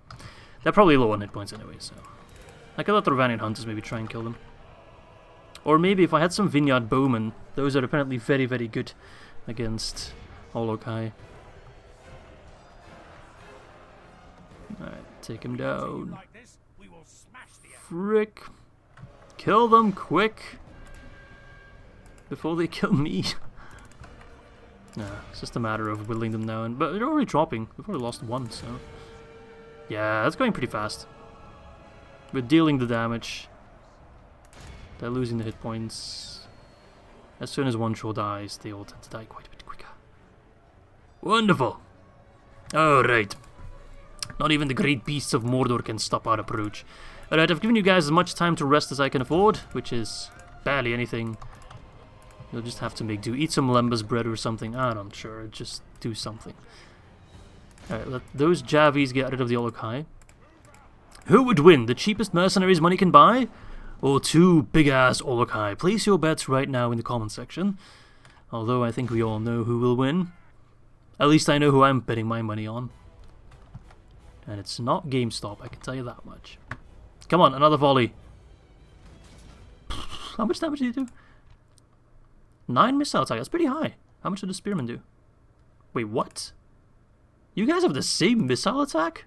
They're probably low on hit points anyway, so I could let the Ravanian hunters maybe try and kill them. Or maybe if I had some vineyard bowmen, those are apparently very, very good against Olog-hai. Alright, take him down. Frick. Kill them quick before they kill me. Nah, it's just a matter of whittling them down. But they're already dropping. We've already lost one, so... Yeah, that's going pretty fast. We're dealing the damage. They're losing the hit points. As soon as one troll dies, they all tend to die quite a bit quicker. Wonderful! Alright. Not even the great beasts of Mordor can stop our approach. Alright, I've given you guys as much time to rest as I can afford, which is barely anything. You'll just have to make do. Eat some lembas bread or something. I'm not sure. Just do something. Alright, let those Javis get rid of the Olog-hai. Who would win? The cheapest mercenaries money can buy? Or two big-ass Olog-hai? Place your bets right now in the comment section. Although I think we all know who will win. At least I know who I'm betting my money on. And it's not GameStop, I can tell you that much. Come on, another volley. How much damage did you do? 9 missile attack, that's pretty high. How much did the spearman do? Wait, what? You guys have the same missile attack?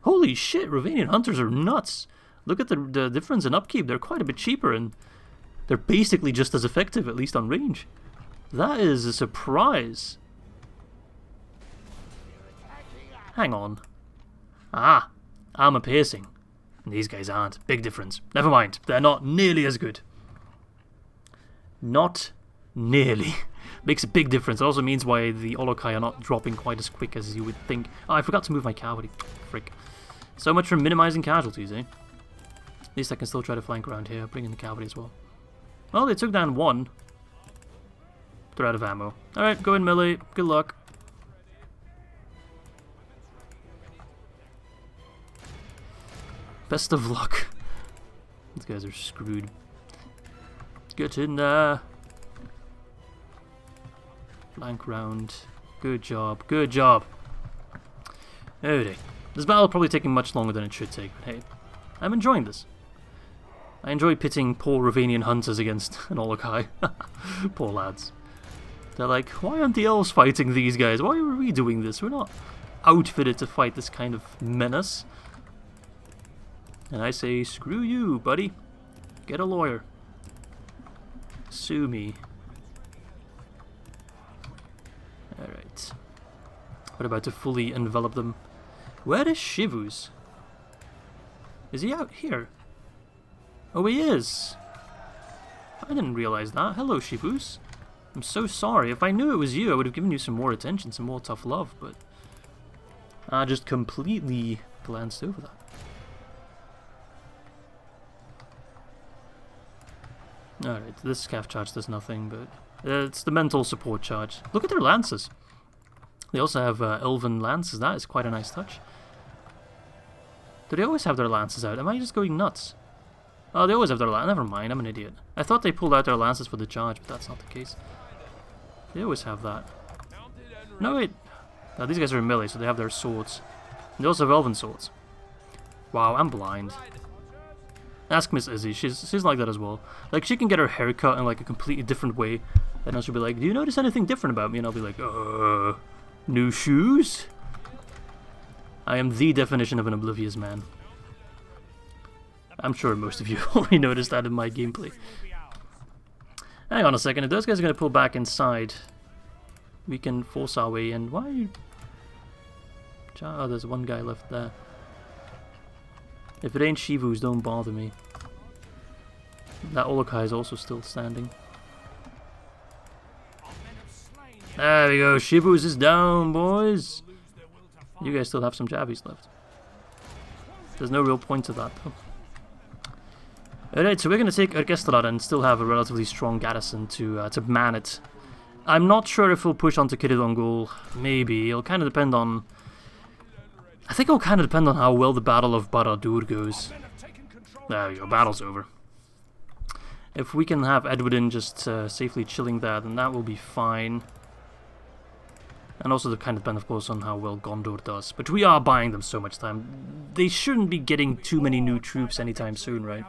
Holy shit, Ravanian hunters are nuts. Look at the difference in upkeep. They're quite a bit cheaper, and they're basically just as effective, at least on range. That is a surprise. Hang on. Ah, armor piercing. These guys aren't. Big difference. Never mind. They're not nearly as good. Not nearly. Makes a big difference. It also means why the Olokai are not dropping quite as quick as you would think. Oh, I forgot to move my cavalry. Frick. So much for minimizing casualties, eh? At least I can still try to flank around here. Bring in the cavalry as well. Well, they took down one. They're out of ammo. Alright, go in melee. Good luck. Best of luck. These guys are screwed. Get in there. Flank round. Good job. Good job. Okay. This battle will probably taking much longer than it should take, but hey, I'm enjoying this. I enjoy pitting poor Ravanian hunters against an Olokai. Poor lads. They're like, why aren't the elves fighting these guys? Why are we doing this? We're not outfitted to fight this kind of menace. And I say, screw you, buddy. Get a lawyer. Sue me. Alright. What about to fully envelop them? Where is Shivus? Is he out here? Oh, he is. I didn't realize that. Hello, Shivus. I'm so sorry. If I knew it was you, I would have given you some more attention, some more tough love, but I just completely glanced over that. Alright, this scaff charge does nothing, but it's the mental support charge. Look at their lances. They also have elven lances. That is quite a nice touch. Do they always have their lances out? Am I just going nuts? Oh, they always have their lances. Never mind, I'm an idiot. I thought they pulled out their lances for the charge, but that's not the case. They always have that. No, wait. Now, these guys are in melee, so they have their swords. And they also have elven swords. Wow, I'm blind. Ask Miss Izzy, she's like that as well. Like, she can get her hair cut in like a completely different way, and then she'll be like, do you notice anything different about me? And I'll be like, new shoes? I am the definition of an oblivious man. I'm sure most of you already noticed that in my gameplay. Hang on a second, if those guys are going to pull back inside, we can force our way in. Why are you... Oh, there's one guy left there. If it ain't Shivus, don't bother me. That Olokai is also still standing. There we go, Shivus is down, boys. You guys still have some jabbies left. There's no real point to that, though. Alright, so we're going to take Orkestrad and still have a relatively strong garrison to man it. I'm not sure if we'll push onto Kiridongul. Maybe. It'll kind of depend on... I think it'll kind of depend on how well the Battle of Barad-Dûr goes. There we go, battle's over. If we can have Edwardin just safely chilling there, then that will be fine. And also it kind of depend, of course, on how well Gondor does. But we are buying them so much time. They shouldn't be getting too many new troops anytime soon, right?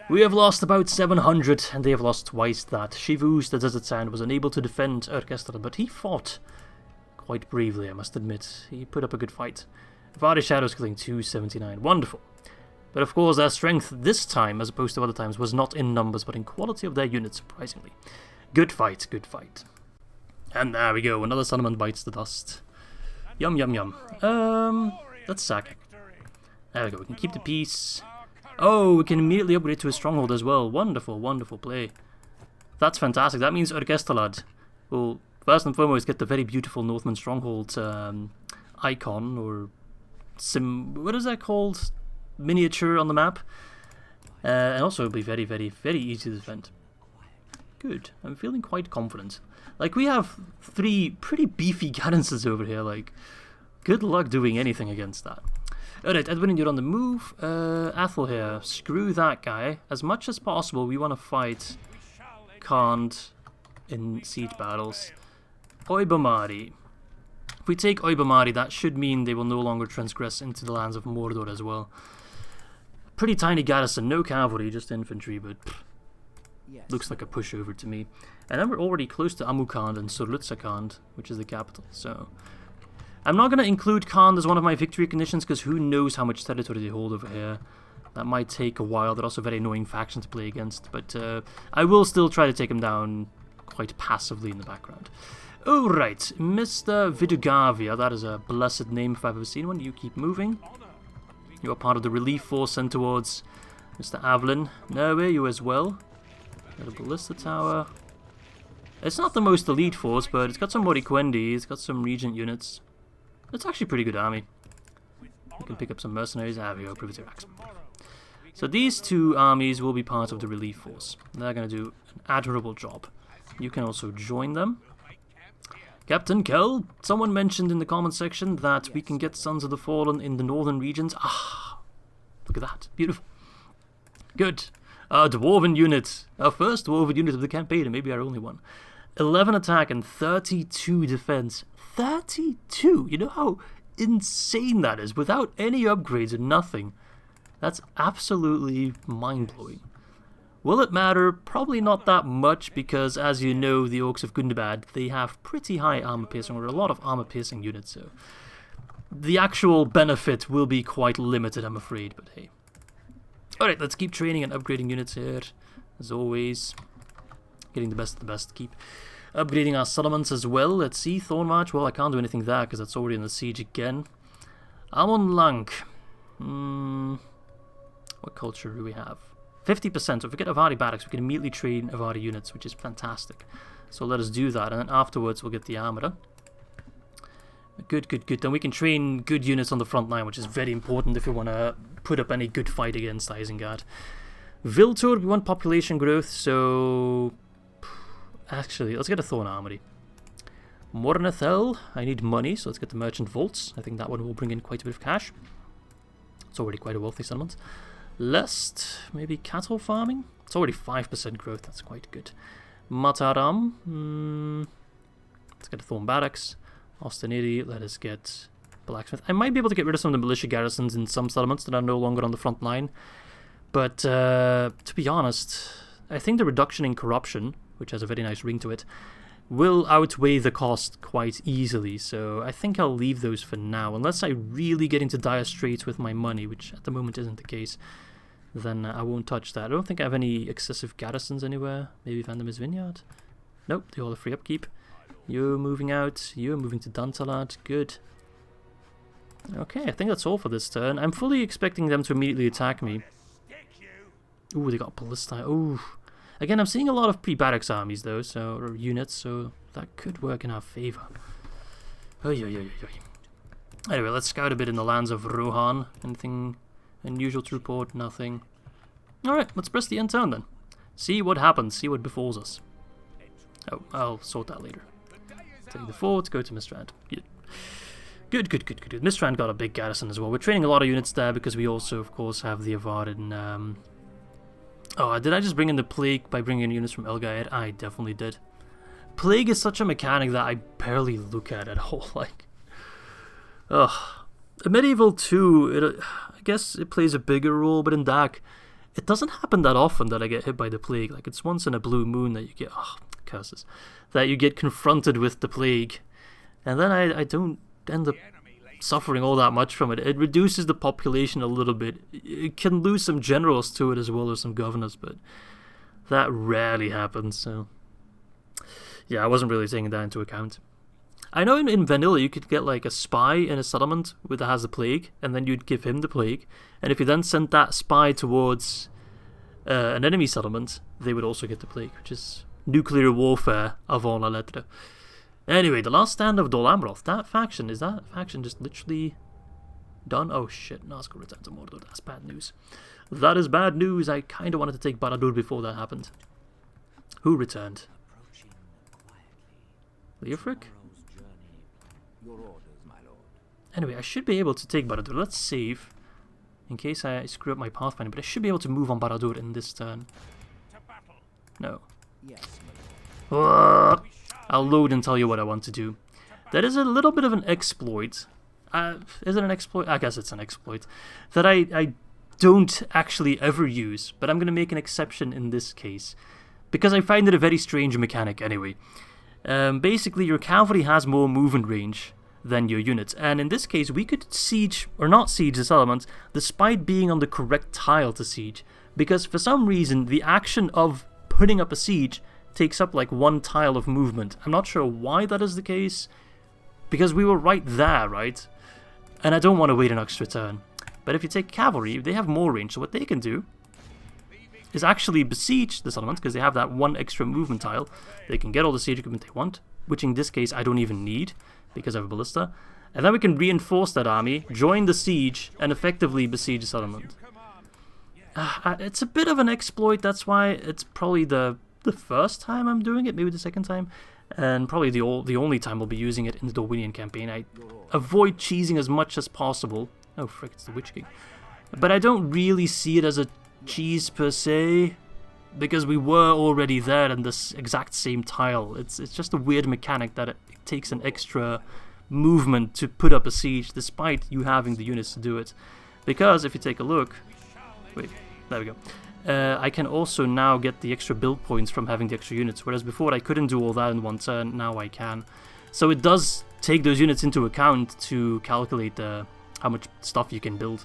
We have lost about 700, and they have lost twice that. Shivus, the Desert Sand, was unable to defend Orchestra, but he fought quite bravely, I must admit. He put up a good fight. Avari Shadows killing 279. Wonderful. But of course, their strength this time, as opposed to other times, was not in numbers, but in quality of their units, surprisingly. Good fight, good fight. And there we go, another Saruman bites the dust. Yum, yum, yum. Let's sack it. There we go, we can keep the peace. Oh, we can immediately upgrade to a stronghold as well. Wonderful, wonderful play. That's fantastic. That means Orkestrad will, first and foremost, get the very beautiful Northman stronghold icon, or what is that called? Miniature on the map. And also it'll be very, very, very easy to defend. Good. I'm feeling quite confident. Like, we have 3 pretty beefy garrisons over here. Like, good luck doing anything against that. Alright, Edwin, you're on the move. Athel here. Screw that guy. As much as possible, we want to fight Khand in siege battles. Oibamari. If we take Oibamari, that should mean they will no longer transgress into the lands of Mordor as well. Pretty tiny garrison, no cavalry, just infantry, but looks like a pushover to me. And then we're already close to Amukhand and Surlutsakand, which is the capital, so... I'm not going to include Khand as one of my victory conditions, because who knows how much territory they hold over here. That might take a while. They're also a very annoying faction to play against, but I will still try to take him down quite passively in the background. Alright, Mr. Vidugavia, that is a blessed name if I've ever seen one. You keep moving. You are part of the relief force sent towards Mr. Avlin. Nerwe, you as well. Got a ballista tower. It's not the most elite force, but it's got some Moriquendi, it's got some regent units. It's actually a pretty good army. You can pick up some mercenaries. There we go, Privateer Axeman. So these two armies will be part of the relief force. They're going to do an admirable job. You can also join them. Captain Kell, someone mentioned in the comment section that we can get Sons of the Fallen in the northern regions. Ah, look at that. Beautiful. Good. Our Dwarven unit. Our first Dwarven unit of the campaign, and maybe our only one. 11 attack and 32 defense. 32? You know how insane that is? Without any upgrades and nothing. That's absolutely mind-blowing. Will it matter? Probably not that much, because as you know, the Orcs of Gundabad, they have pretty high armor piercing, or a lot of armor piercing units, so the actual benefit will be quite limited, I'm afraid, but hey. Alright, let's keep training and upgrading units here, as always. Getting the best of the best to keep upgrading our settlements as well. Let's see, Thornmarch, well, I can't do anything there, because that's already in the siege again. Amon Lank. What culture do we have? 50%. So if we get Avari barracks, we can immediately train Avari units, which is fantastic. So let us do that, and then afterwards we'll get the armourer. Good, good, good. Then we can train good units on the front line, which is very important if we want to put up any good fight against Isengard. Viltur, we want population growth, so actually, let's get a Thorn Armory. Mornethel, I need money, so let's get the Merchant Vaults. I think that one will bring in quite a bit of cash. It's already quite a wealthy settlement. Lest, maybe cattle farming? It's already 5% growth, that's quite good. Mataram, let's get a Thorn Barracks. Austenity, let us get Blacksmith. I might be able to get rid of some of the militia garrisons in some settlements that are no longer on the front line. But, to be honest, I think the reduction in corruption, which has a very nice ring to it, will outweigh the cost quite easily, so I think I'll leave those for now. Unless I really get into dire straits with my money, which at the moment isn't the case, then I won't touch that. I don't think I have any excessive garrisons anywhere. Maybe Vandamis Vineyard? Nope, they all have free upkeep. You're moving out, you're moving to Dantalad, good. Okay, I think that's all for this turn. I'm fully expecting them to immediately attack me. Ooh, they got Ballista. Ooh. Again, I'm seeing a lot of pre-barracks armies though, or units, so that could work in our favour. Anyway, let's scout a bit in the lands of Rohan. Anything unusual to report? Nothing. Alright, let's press the end turn then. See what happens, see what befalls us. Oh, I'll sort that later. Take the fort, go to Mistrand. Good. Good. Mistrand got a big garrison as well. We're training a lot of units there because we also, of course, have the Avari in... Oh, did I just bring in the Plague by bringing in units from Elgaed? I definitely did. Plague is such a mechanic that I barely look at all. Like, ugh. In Medieval 2, I guess it plays a bigger role, but in DAC, it doesn't happen that often that I get hit by the Plague. Like, it's once in a blue moon that you get, curses, that you get confronted with the Plague, and then I don't end up suffering all that much from it. It reduces the population a little bit. It can lose some generals to it as well as some governors, but that rarely happens, so yeah, I wasn't really taking that into account. I know in vanilla you could get like a spy in a settlement that has the Plague, and then you'd give him the Plague, and if you then sent that spy towards an enemy settlement, they would also get the Plague, which is nuclear warfare avant la lettre. Anyway, the last stand of Dol Amroth, is that faction just literally done? Oh shit, Nazca returned to Mordor, that's bad news. That is bad news. I kind of wanted to take Barad-Dûr before that happened. Who returned? Leofric? Anyway, I should be able to take Barad-Dûr. Let's save, in case I screw up my pathfinder, but I should be able to move on Barad-Dûr in this turn. No. I'll load and tell you what I want to do. That is a little bit of an exploit. Is it an exploit? I guess it's an exploit. That I don't actually ever use, but I'm going to make an exception in this case. Because I find it a very strange mechanic anyway. Basically, your cavalry has more movement range than your units. And in this case, we could siege, or not siege this element, despite being on the correct tile to siege. Because for some reason, the action of putting up a siege takes up like one tile of movement. I'm not sure why that is the case, because we were right there, right? And I don't want to wait an extra turn. But if you take cavalry, they have more range, so what they can do is actually besiege the settlement, because they have that one extra movement tile. They can get all the siege equipment they want, which in this case I don't even need, because I have a ballista. And then we can reinforce that army, join the siege, and effectively besiege the settlement. It's a bit of an exploit, that's why it's probably the first time I'm doing it, maybe the second time. And probably the only time we'll be using it in the Dorwinion campaign. I avoid cheesing as much as possible. Oh frick, it's the Witch King. But I don't really see it as a cheese per se, because we were already there in this exact same tile. It's just a weird mechanic that it takes an extra movement to put up a siege, despite you having the units to do it. Because if you take a look, wait, there we go. I can also now get the extra build points from having the extra units, whereas before I couldn't do all that in one turn, now I can. So it does take those units into account to calculate how much stuff you can build.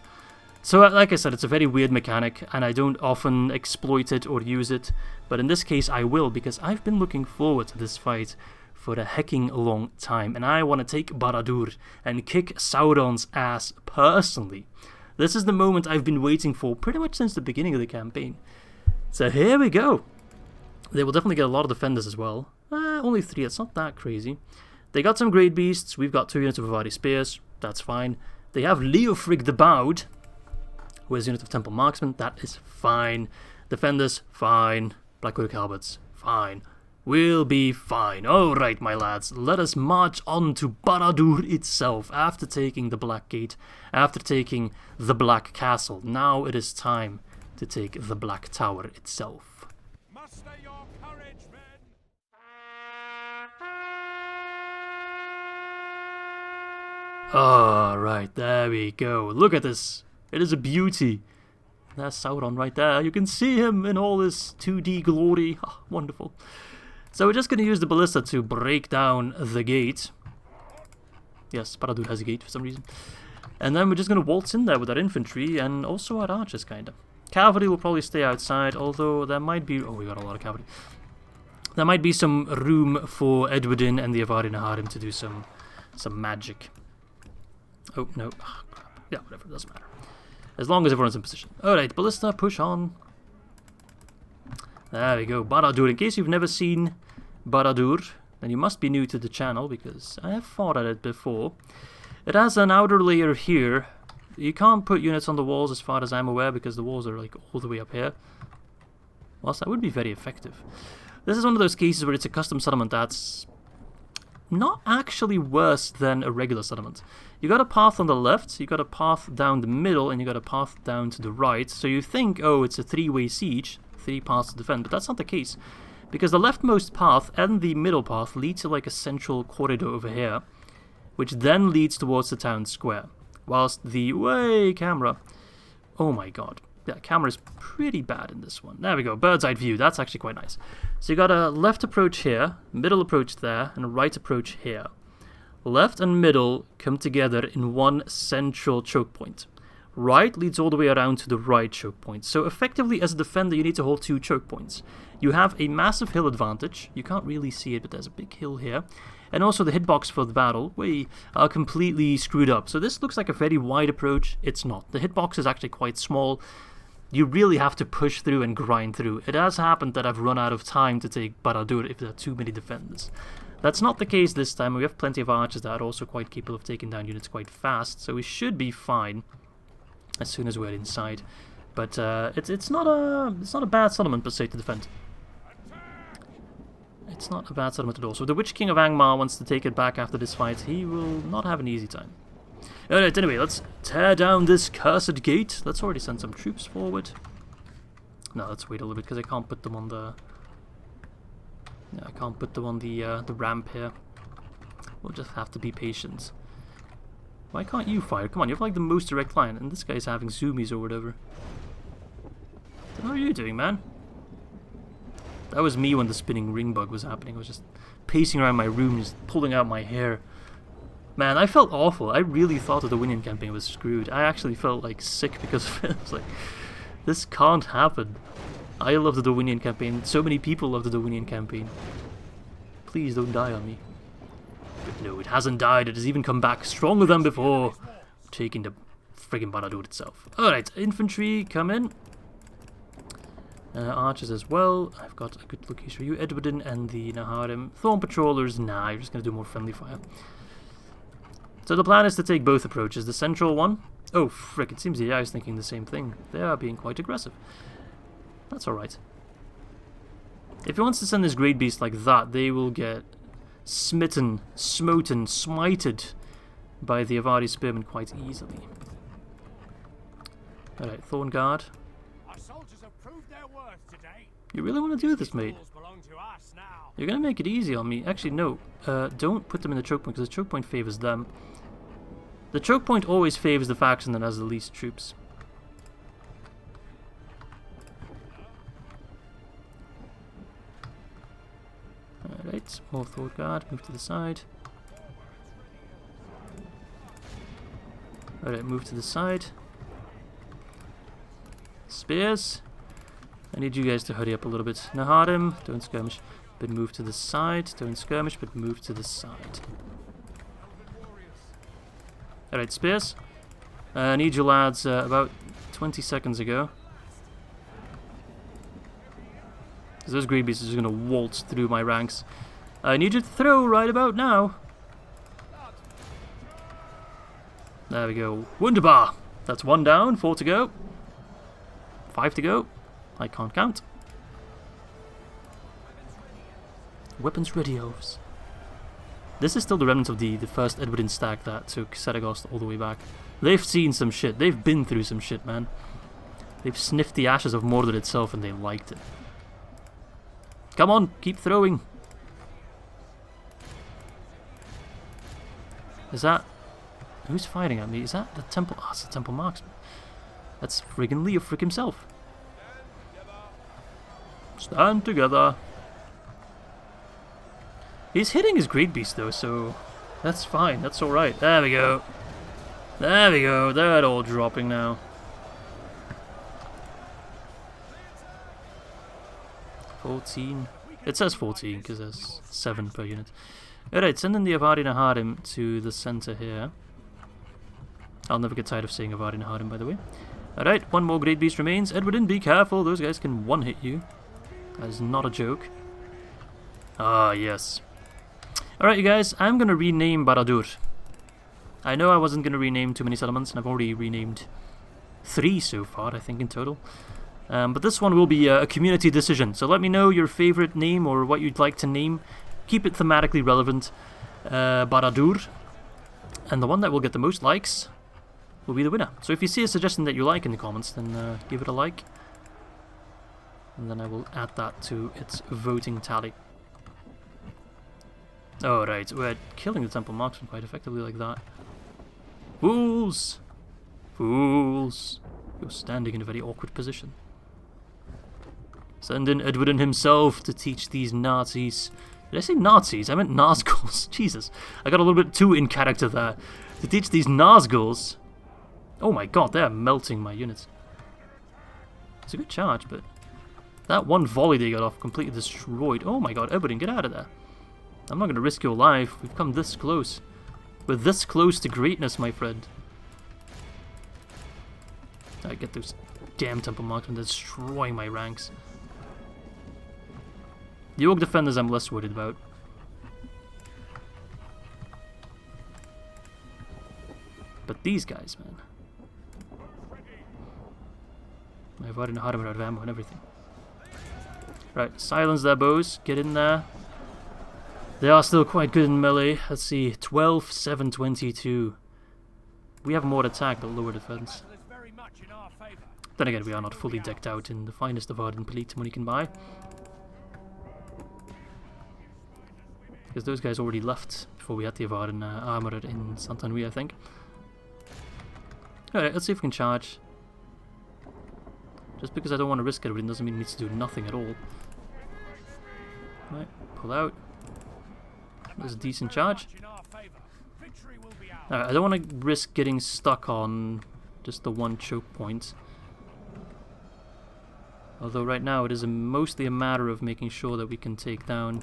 So like I said, it's a very weird mechanic, and I don't often exploit it or use it, but in this case I will, because I've been looking forward to this fight for a hecking long time, and I want to take Barad-Dûr and kick Sauron's ass personally. This is the moment I've been waiting for pretty much since the beginning of the campaign. So here we go. They will definitely get a lot of defenders as well. Only 3, it's not that crazy. They got some great beasts, we've got 2 units of Avari spears, that's fine. They have Leofric the Bowed, who is a unit of Temple Marksman, that is fine. Defenders, fine. Black Widow Halberds, fine. We'll be fine. Alright, my lads, let us march on to Barad-Dûr itself after taking the Black Gate, after taking the Black Castle. Now it is time to take the Black Tower itself. Muster your courage, men! Alright, there we go. Look at this. It is a beauty. There's Sauron right there. You can see him in all his 2D glory. Oh, wonderful. So we're just going to use the ballista to break down the gate. Yes, Barad-Dûr has a gate for some reason. And then we're just going to waltz in there with our infantry and also our archers, kind of. Cavalry will probably stay outside, although there might be... Oh, we got a lot of cavalry. There might be some room for Edwardin and the Ar-Adûnâim to do some magic. Oh, no. Oh, crap. Yeah, whatever, it doesn't matter. As long as everyone's in position. Alright, ballista, push on. There we go, Barad-Dûr. In case you've never seen Barad-Dûr, then you must be new to the channel, because I have fought at it before. It has an outer layer here. You can't put units on the walls as far as I'm aware, because the walls are like all the way up here. Whilst that would be very effective. This is one of those cases where it's a custom settlement that's not actually worse than a regular settlement. You got a path on the left, you got a path down the middle, and you got a path down to the right. So you think, oh, it's a 3-way siege. 3 paths to defend, but that's not the case, because the leftmost path and the middle path lead to like a central corridor over here, which then leads towards the town square, whilst the camera, oh my god, yeah, camera is pretty bad in this one. There we go, bird's eye view, that's actually quite nice. So you got a left approach here, middle approach there, and a right approach here. Left and middle come together in one central choke point. Right leads all the way around to the right choke point. So effectively, as a defender, you need to hold 2 choke points. You have a massive hill advantage. You can't really see it, but there's a big hill here. And also the hitbox for the battle, we are completely screwed up. So this looks like a very wide approach. It's not. The hitbox is actually quite small. You really have to push through and grind through. It has happened that I've run out of time to take Barad-Dûr if there are too many defenders. That's not the case this time. We have plenty of archers that are also quite capable of taking down units quite fast. So we should be fine as soon as we're inside, but it's not a bad settlement per se to defend. It's not a bad settlement at all. So the Witch King of Angmar wants to take it back after this fight. He will not have an easy time. Alright, anyway, let's tear down this cursed gate. Let's already send some troops forward. No, let's wait a little bit because I can't put them on the. Yeah, I can't put them on the ramp here. We'll just have to be patient. Why can't you fire? Come on, you have like the most direct line, and this guy's having zoomies or whatever. What the hell are you doing, man? That was me when the spinning ring bug was happening. I was just pacing around my room, just pulling out my hair. Man, I felt awful. I really thought the Dorwinion campaign was screwed. I actually felt like sick because of it. I was like, this can't happen. I love the Dorwinion campaign. So many people love the Dorwinion campaign. Please don't die on me. But no, it hasn't died. It has even come back stronger than before, taking the friggin' Barad-Dûr itself. Alright, infantry, come in. Archers as well. I've got a good location for you. Edwardin and the Naharim. Thorn patrollers, nah, you're just going to do more friendly fire. So the plan is to take both approaches. The central one. Oh, frick, it seems the AI is thinking the same thing. They are being quite aggressive. That's alright. If he wants to send this great beast like that, they will get smitten, smoten, smited by the Avari spearmen quite easily. Alright, Thorn Guard. You really want to do this, mate? You're going to make it easy on me. Actually, no. Don't put them in the choke point, because the choke point favors them. The choke point always favors the faction that has the least troops. Alright, more Thor Guard, move to the side. Alright, move to the side. Spears. I need you guys to hurry up a little bit. Naharim, don't skirmish, but move to the side. Don't skirmish, but move to the side. Alright, spears. I need you lads about 20 seconds ago. Because those green beasts are just going to waltz through my ranks. I need you to throw right about now. There we go. Wunderbar! That's 1 down, 4 to go. 5 to go. I can't count. Weapons ready, elves. This is still the remnants of the first Edwardin stack that took Saragost all the way back. They've seen some shit. They've been through some shit, man. They've sniffed the ashes of Mordor itself and they liked it. Come on, keep throwing. Is that... Who's fighting at me? Is that the temple? Ah, it's the temple marksman. That's friggin' Leofric himself. Stand together. He's hitting his great beast though, so that's fine. That's alright. There we go. There we go. They're all dropping now. 14. It says 14 because there's 7 per unit. Alright, sending the Avari Naharim to the center here. I'll never get tired of saying Avari Naharim, by the way. Alright, 1 more great beast remains. Edwardin, be careful. Those guys can one-hit you. That is not a joke. Ah, yes. Alright, you guys, I'm going to rename Barad-Dûr. I know I wasn't going to rename too many settlements, and I've already renamed 3 so far, I think, in total. But this one will be a community decision, so let me know your favorite name or what you'd like to name. Keep it thematically relevant. Barad-Dûr. And the one that will get the most likes will be the winner. So if you see a suggestion that you like in the comments, then give it a like. And then I will add that to its voting tally. Alright, we're killing the temple marksman quite effectively like that. Fools! Fools! You're standing in a very awkward position. Send in Edwardin himself to teach these Nazis. Did I say Nazis? I meant Nazguls. Jesus. I got a little bit too in character there. To teach these Nazguls. Oh my god, they're melting my units. It's a good charge, but that one volley they got off completely destroyed. Oh my god, Edwardin, get out of there. I'm not going to risk your life. We've come this close. We're this close to greatness, my friend. I get those damn temple marksmen destroying my ranks. The Orc defenders I'm less worried about. But these guys, man. I've already know how to run out of ammo and everything. Right, silence their bows. Get in there. They are still quite good in melee. Let's see, 12, 7, 22. We have more attack but lower defense. Then again, we are not fully decked out in the finest of Arden Polite money can buy. Because those guys already left before we had the Avarden armor in Santanui, I think. Alright, let's see if we can charge. Just because I don't want to risk it doesn't mean it needs to do nothing at all. Right, pull out. That was a decent charge. I don't want to risk getting stuck on just the one choke point. Although right now it is mostly a matter of making sure that we can take down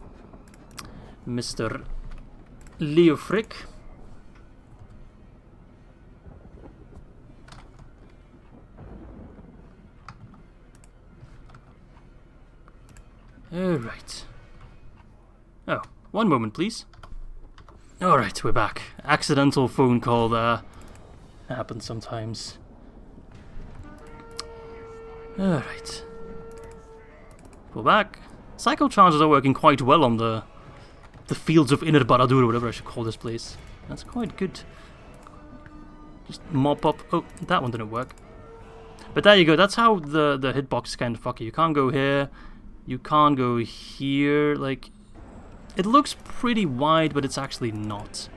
Mr. Leofric. Alright. Oh, one moment please. Alright, we're back. Accidental phone call there. Happens sometimes. Alright. Pull back. Cycle charges are working quite well on the fields of Inner Barad-Dûr, or whatever I should call this place. That's quite good. Just mop up. Oh, that one didn't work. But there you go. That's how the hitbox is kind of fucky. You can't go here. You can't go here. Like, it looks pretty wide, but it's actually not.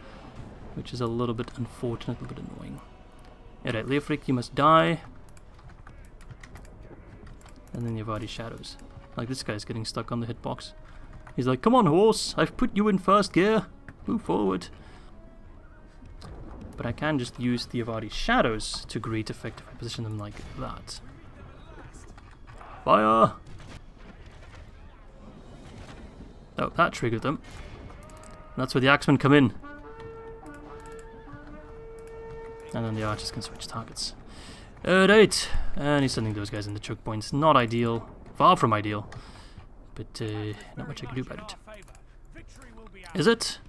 Which is a little bit unfortunate, a little bit annoying. Alright, Leofric, you must die. And then the Avari shadows. Like, this guy's getting stuck on the hitbox. He's like, come on horse, I've put you in first gear. Move forward. But I can just use the Avari shadows to great effect if I position them like that. Fire! Oh, that triggered them. And that's where the axemen come in. And then the archers can switch targets. Alright, and he's sending those guys in the choke points. Not ideal. Far from ideal. But not much I can do about it. Is it?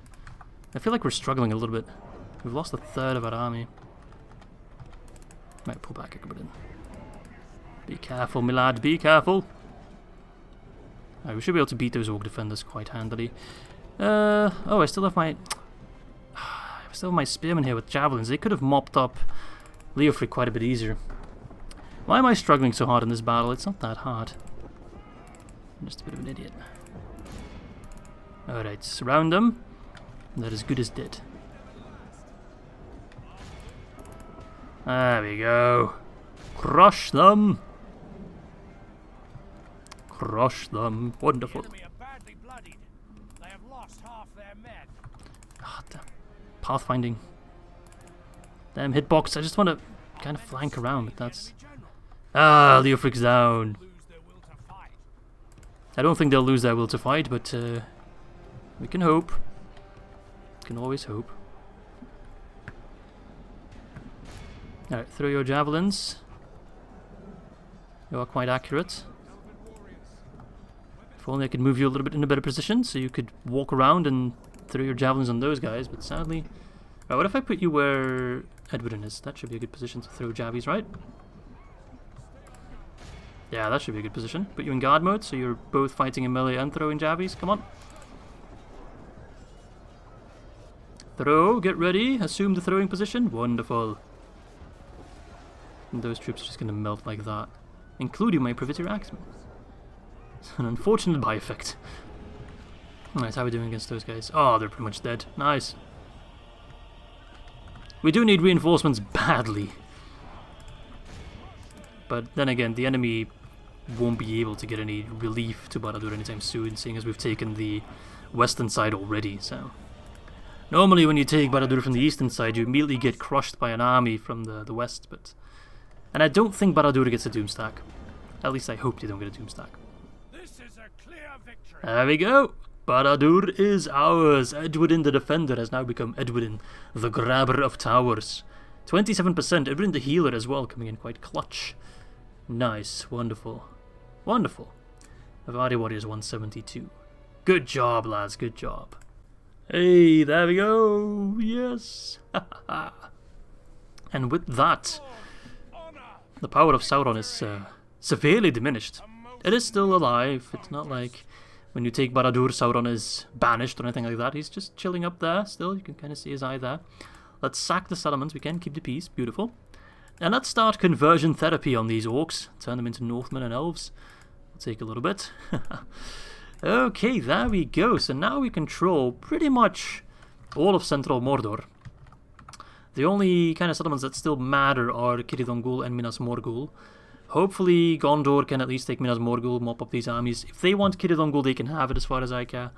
I feel like we're struggling a little bit. We've lost a third of our army. Might pull back a bit in. Be careful, my lad, be careful. Right, we should be able to beat those orc defenders quite handily. Oh, I still have my... I still have my spearmen here with javelins. They could have mopped up Leofric quite a bit easier. Why am I struggling so hard in this battle? It's not that hard. I'm just a bit of an idiot. Alright, surround them. They're as good as dead. There we go. Crush them. Crush them. Wonderful. Ah, damn. Pathfinding. Damn hitbox. I just want to kind of flank around, but that's... Ah, Leofric's down. I don't think they'll lose their will to fight, but we can hope. Can always hope. Alright, throw your javelins. You are quite accurate. If only I could move you a little bit in a better position, so you could walk around and throw your javelins on those guys, but sadly... Right, what if I put you where Edwardin is? That should be a good position to throw jabbies, right? Yeah, that should be a good position. Put you in guard mode, so you're both fighting in melee and throwing jabbies. Come on. Throw, get ready, assume the throwing position. Wonderful. And those troops are just going to melt like that. Including my Privateer Axemen. It's an unfortunate by-effect. Alright, how are we doing against those guys? Oh, they're pretty much dead. Nice. We do need reinforcements badly. But then again, the enemy won't be able to get any relief to Barad-Dûr anytime soon, seeing as we've taken the western side already, so... Normally when you take Barad-Dûr from the eastern side, you immediately get crushed by an army from the west, but... And I don't think Barad-Dûr gets a Doomstack. At least I hope they don't get a Doomstack. This is a clear victory. There we go! Barad-Dûr is ours! Edwardin the Defender has now become Edwardin the Grabber of Towers. 27%, Edwardin the Healer as well, coming in quite clutch. Nice, wonderful. Wonderful. Avari Warriors 172. Good job, lads, good job. Hey, there we go! Yes! And with that, the power of Sauron is severely diminished. It is still alive. It's not like when you take Barad-Dûr, Sauron is banished or anything like that. He's just chilling up there still. You can kind of see his eye there. Let's sack the settlements. We can keep the peace. Beautiful. And let's start conversion therapy on these orcs. Turn them into Northmen and Elves. It'll take a little bit. Okay, there we go. So now we control pretty much all of central Mordor. The only kind of settlements that still matter are Cirith Ungol and Minas Morgul. Hopefully Gondor can at least take Minas Morgul, mop up these armies. If they want Cirith Ungol, they can have it as far as I care.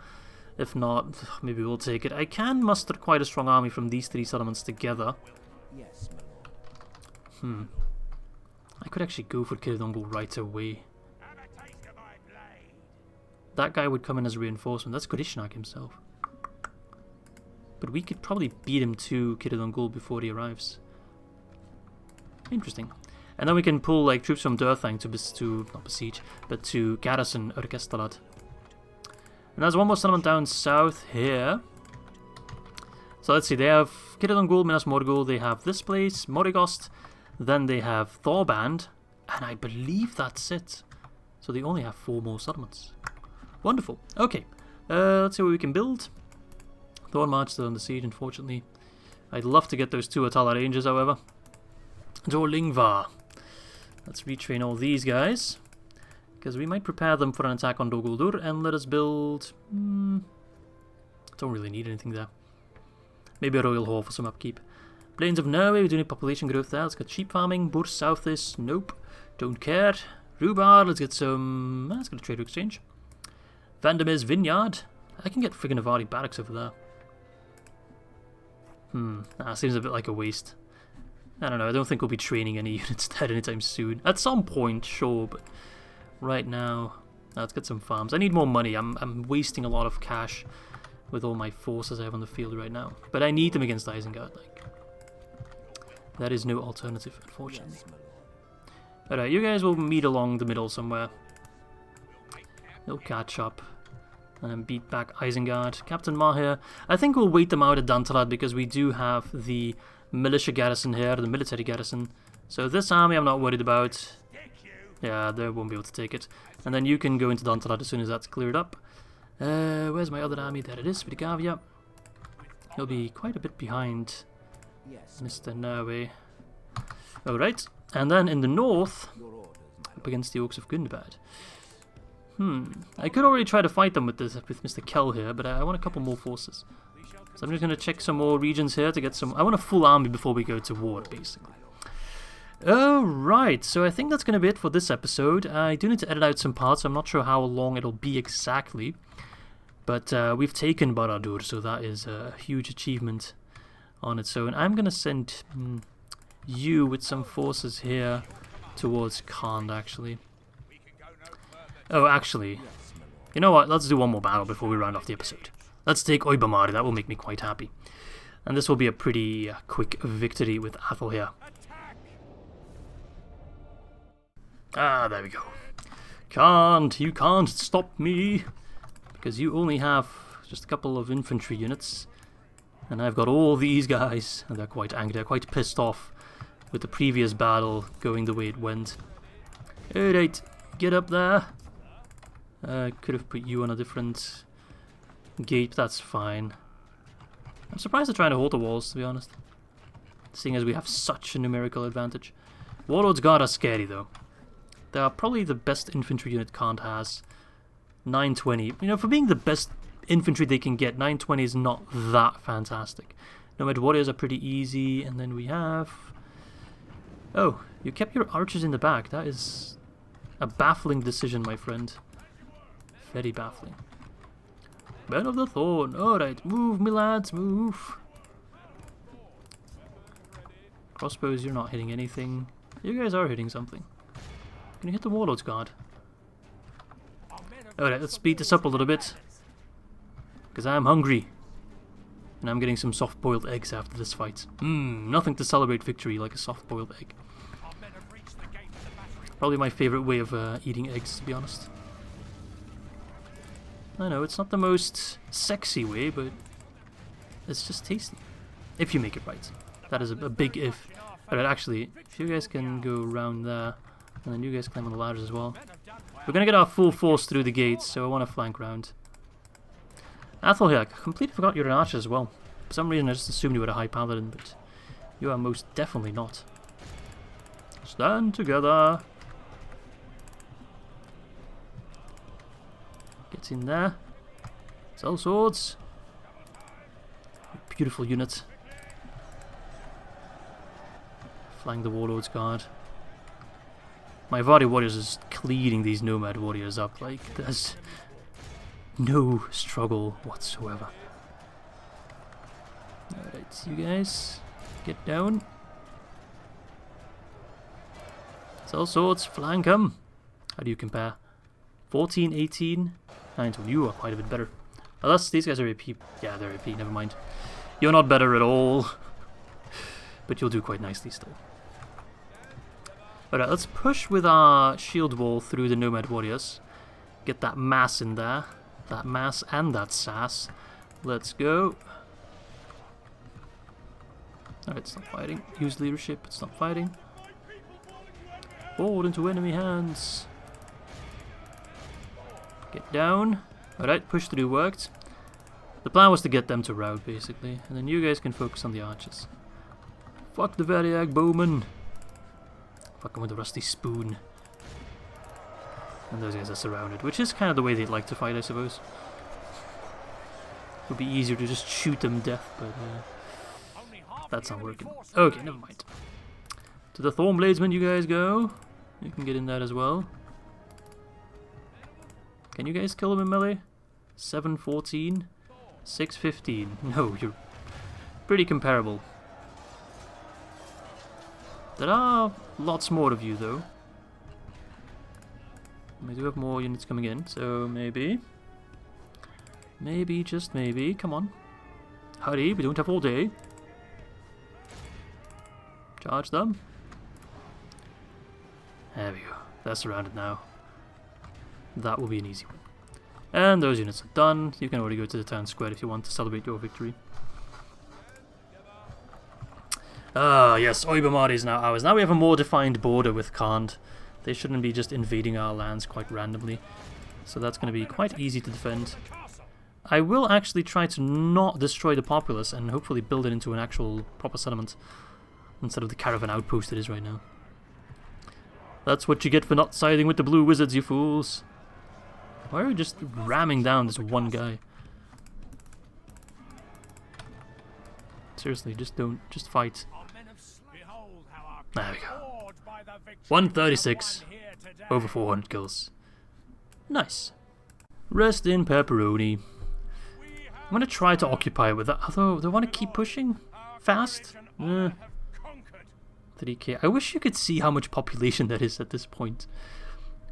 If not, maybe we'll take it. I can muster quite a strong army from these 3 settlements together. Yes, my lord. I could actually go for Kiridongul right away. Have a taste of my blade. That guy would come in as a reinforcement. That's Kodishnak himself. But we could probably beat him to Kiridongul before he arrives. Interesting. And then we can pull like troops from Dorwinion to not besiege, but to garrison Urkestalad. And there's one more settlement down south here. So let's see, they have Kiridongul, Minas Morgul, they have this place, Morigost, then they have Thorband, and I believe that's it. So they only have 4 more settlements. Wonderful. Okay, let's see what we can build. Thornmarch still under siege, unfortunately. I'd love to get those 2 Atala Rangers, however. Dorlingvar. Let's retrain all these guys, because we might prepare them for an attack on Dol Guldur, and let us build... don't really need anything there. Maybe a royal hall for some upkeep. Plains of Norway, we do need population growth there. Let's get sheep farming. Boer Southis, nope. Don't care. Rhubarb, let's get some... let's get a trade exchange. Vandermeer's Vineyard. I can get friggin' Avari barracks over there. Seems a bit like a waste. I don't know, I don't think we'll be training any units there anytime soon. At some point, sure, but right now... let's get some farms. I need more money. I'm wasting a lot of cash with all my forces I have on the field right now. But I need them against Isengard, like... that is no alternative, unfortunately. Alright, you guys will meet along the middle somewhere. They'll catch up. And then beat back Isengard. Captain Mahir. I think we'll wait them out at Dantalad because we do have the militia garrison here, the military garrison. So this army I'm not worried about. Yeah, they won't be able to take it. And then you can go into Dantalad as soon as that's cleared up. Where's my other army? There it is, Vidgavia. He'll be quite a bit behind Mr. Norway. Alright, and then in the north, up against the Oaks of Gundabad. I could already try to fight them with Mr. Kell here, but I want a couple more forces. So I'm just going to check some more regions here to get some... I want a full army before we go to war, basically. Alright, so I think that's going to be it for this episode. I do need to edit out some parts, so I'm not sure how long it'll be exactly. But we've taken Barad-Dûr, so that is a huge achievement on its own. I'm going to send you with some forces here towards Khand, actually. Oh, actually, you know what? Let's do one more battle before we round off the episode. Let's take Oibamari, that will make me quite happy. And this will be a pretty quick victory with Athel here. Ah, there we go. You can't stop me. Because you only have just a couple of infantry units. And I've got all these guys. And they're quite angry, they're quite pissed off with the previous battle going the way it went. Alright, get up there. Could have put you on a different gate, but that's fine. I'm surprised they're trying to hold the walls, to be honest. Seeing as we have such a numerical advantage. Warlord's Guard are scary, though. They are probably the best infantry unit Khand has. 920. You know, for being the best infantry they can get, 920 is not that fantastic. Nomad Warriors are pretty easy, and then we have... oh, you kept your archers in the back. That is a baffling decision, my friend. Very baffling. Men of the Thorn. Alright, move, me lads, move. Crossbows, you're not hitting anything. You guys are hitting something. Can you hit the Warlord's Guard? Alright, let's speed this up a little bit. Because I'm hungry. And I'm getting some soft-boiled eggs after this fight. Nothing to celebrate victory like a soft-boiled egg. Probably my favourite way of eating eggs, to be honest. I know, it's not the most sexy way, but it's just tasty. If you make it right. That is a big if. Alright, actually, if you guys can go around there, and then you guys climb on the ladders as well. We're gonna get our full force through the gates, so I want to flank round. Athel here, I completely forgot you're an archer as well. For some reason I just assumed you were a high paladin, but you are most definitely not. Stand together. Gets in there. Sell swords. Beautiful unit. Flank the Warlord's Guard. My Avari warriors is cleaning these Nomad warriors up. Like, there's no struggle whatsoever. Alright, you guys, get down. Sell swords, flank 'em. How do you compare? 14, 18, 19. You are quite a bit better. Unless these guys are AP. Yeah, they're AP, never mind. You're not better at all. But you'll do quite nicely still. Alright, let's push with our shield wall through the Nomad Warriors. Get that mass in there. That mass and that sass. Let's go. Alright, stop fighting. Use leadership, stop fighting. Forward into enemy hands. Get down. Alright, push through worked. The plan was to get them to rout, basically. And then you guys can focus on the archers. Fuck the Variag bowman. Fuck him with the rusty spoon. And those guys are surrounded, which is kind of the way they'd like to fight, I suppose. It would be easier to just shoot them death, but that's not working. Okay, never mind. To the Thornbladesman you guys go. You can get in that as well. Can you guys kill him in melee? 7-14, 6-15. No, you're pretty comparable. There are lots more of you though. We do have more units coming in, so maybe. Maybe, just maybe. Come on. Hurry, we don't have all day. Charge them. There we go. They're surrounded now. That will be an easy one. And those units are done. You can already go to the town square if you want to celebrate your victory. Ah, yes, Oibamari is now ours. Now we have a more defined border with Khand. They shouldn't be just invading our lands quite randomly. So that's going to be quite easy to defend. I will actually try to not destroy the populace and hopefully build it into an actual proper settlement instead of the caravan outpost it is right now. That's what you get for not siding with the blue wizards, you fools. Why are we just ramming down this one guy? Seriously, just fight. There we go. 136 over 400 kills. Nice. Rest in pepperoni. I'm gonna try to occupy with that. Although, do I want to keep pushing fast? 3k. I wish you could see how much population that is at this point.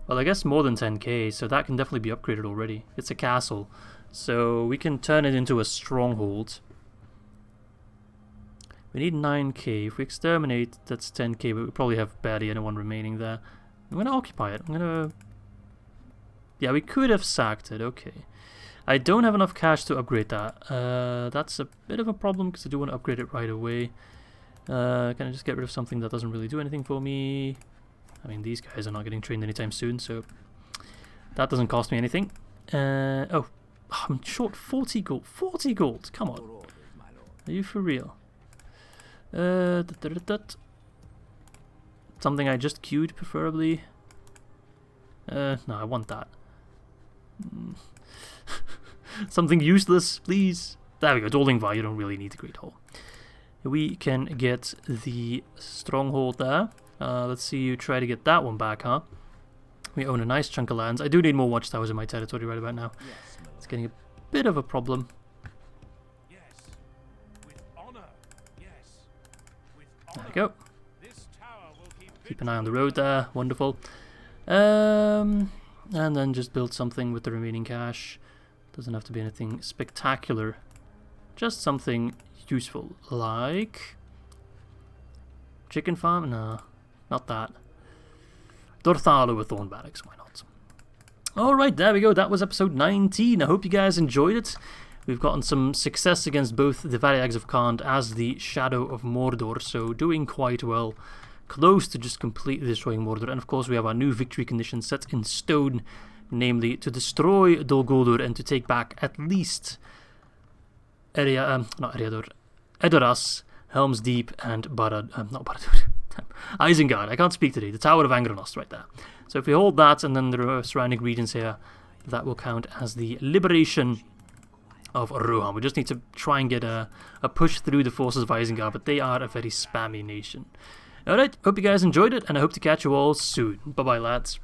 Well, I guess more than 10k, so that can definitely be upgraded already. It's a castle, so we can turn it into a stronghold. We need 9k. If we exterminate, that's 10k, but we probably have barely anyone remaining there. I'm gonna occupy it. I'm gonna... Yeah, we could have sacked it, okay. I don't have enough cash to upgrade that. That's a bit of a problem, because I do want to upgrade it right away. Can I just get rid of something that doesn't really do anything for me? I mean, these guys are not getting trained anytime soon, so that doesn't cost me anything. Oh, I'm short 40 gold. 40 gold, come on. Are you for real? Something I just queued, preferably. No, I want that. Something useless, please. There we go, Doldingvar, you don't really need the Great Hall. We can get the stronghold there. Let's see you try to get that one back, huh? We own a nice chunk of lands. I do need more watchtowers in my territory right about now. It's getting a bit of a problem. There we go. Keep an eye on the road there. Wonderful. And then just build something with the remaining cash. Doesn't have to be anything spectacular. Just something useful. Like... chicken farm? No, not that. Dorthalu with Thorn Barracks. Why not? Alright, there we go. That was episode 19. I hope you guys enjoyed it. We've gotten some success against both the Variags of Khand as the Shadow of Mordor, so doing quite well. Close to just completely destroying Mordor. And of course we have our new victory condition set in stone, namely to destroy Dol Guldur and to take back at least Edoras, Helm's Deep, and Barad-Dûr. Isengard. I can't speak today. The Tower of Angrenost right there. So if we hold that and then the surrounding regions here, that will count as the liberation of Rohan. We just need to try and get a push through the forces of Isengard, but they are a very spammy nation. Alright, hope you guys enjoyed it, and I hope to catch you all soon. Bye bye, lads.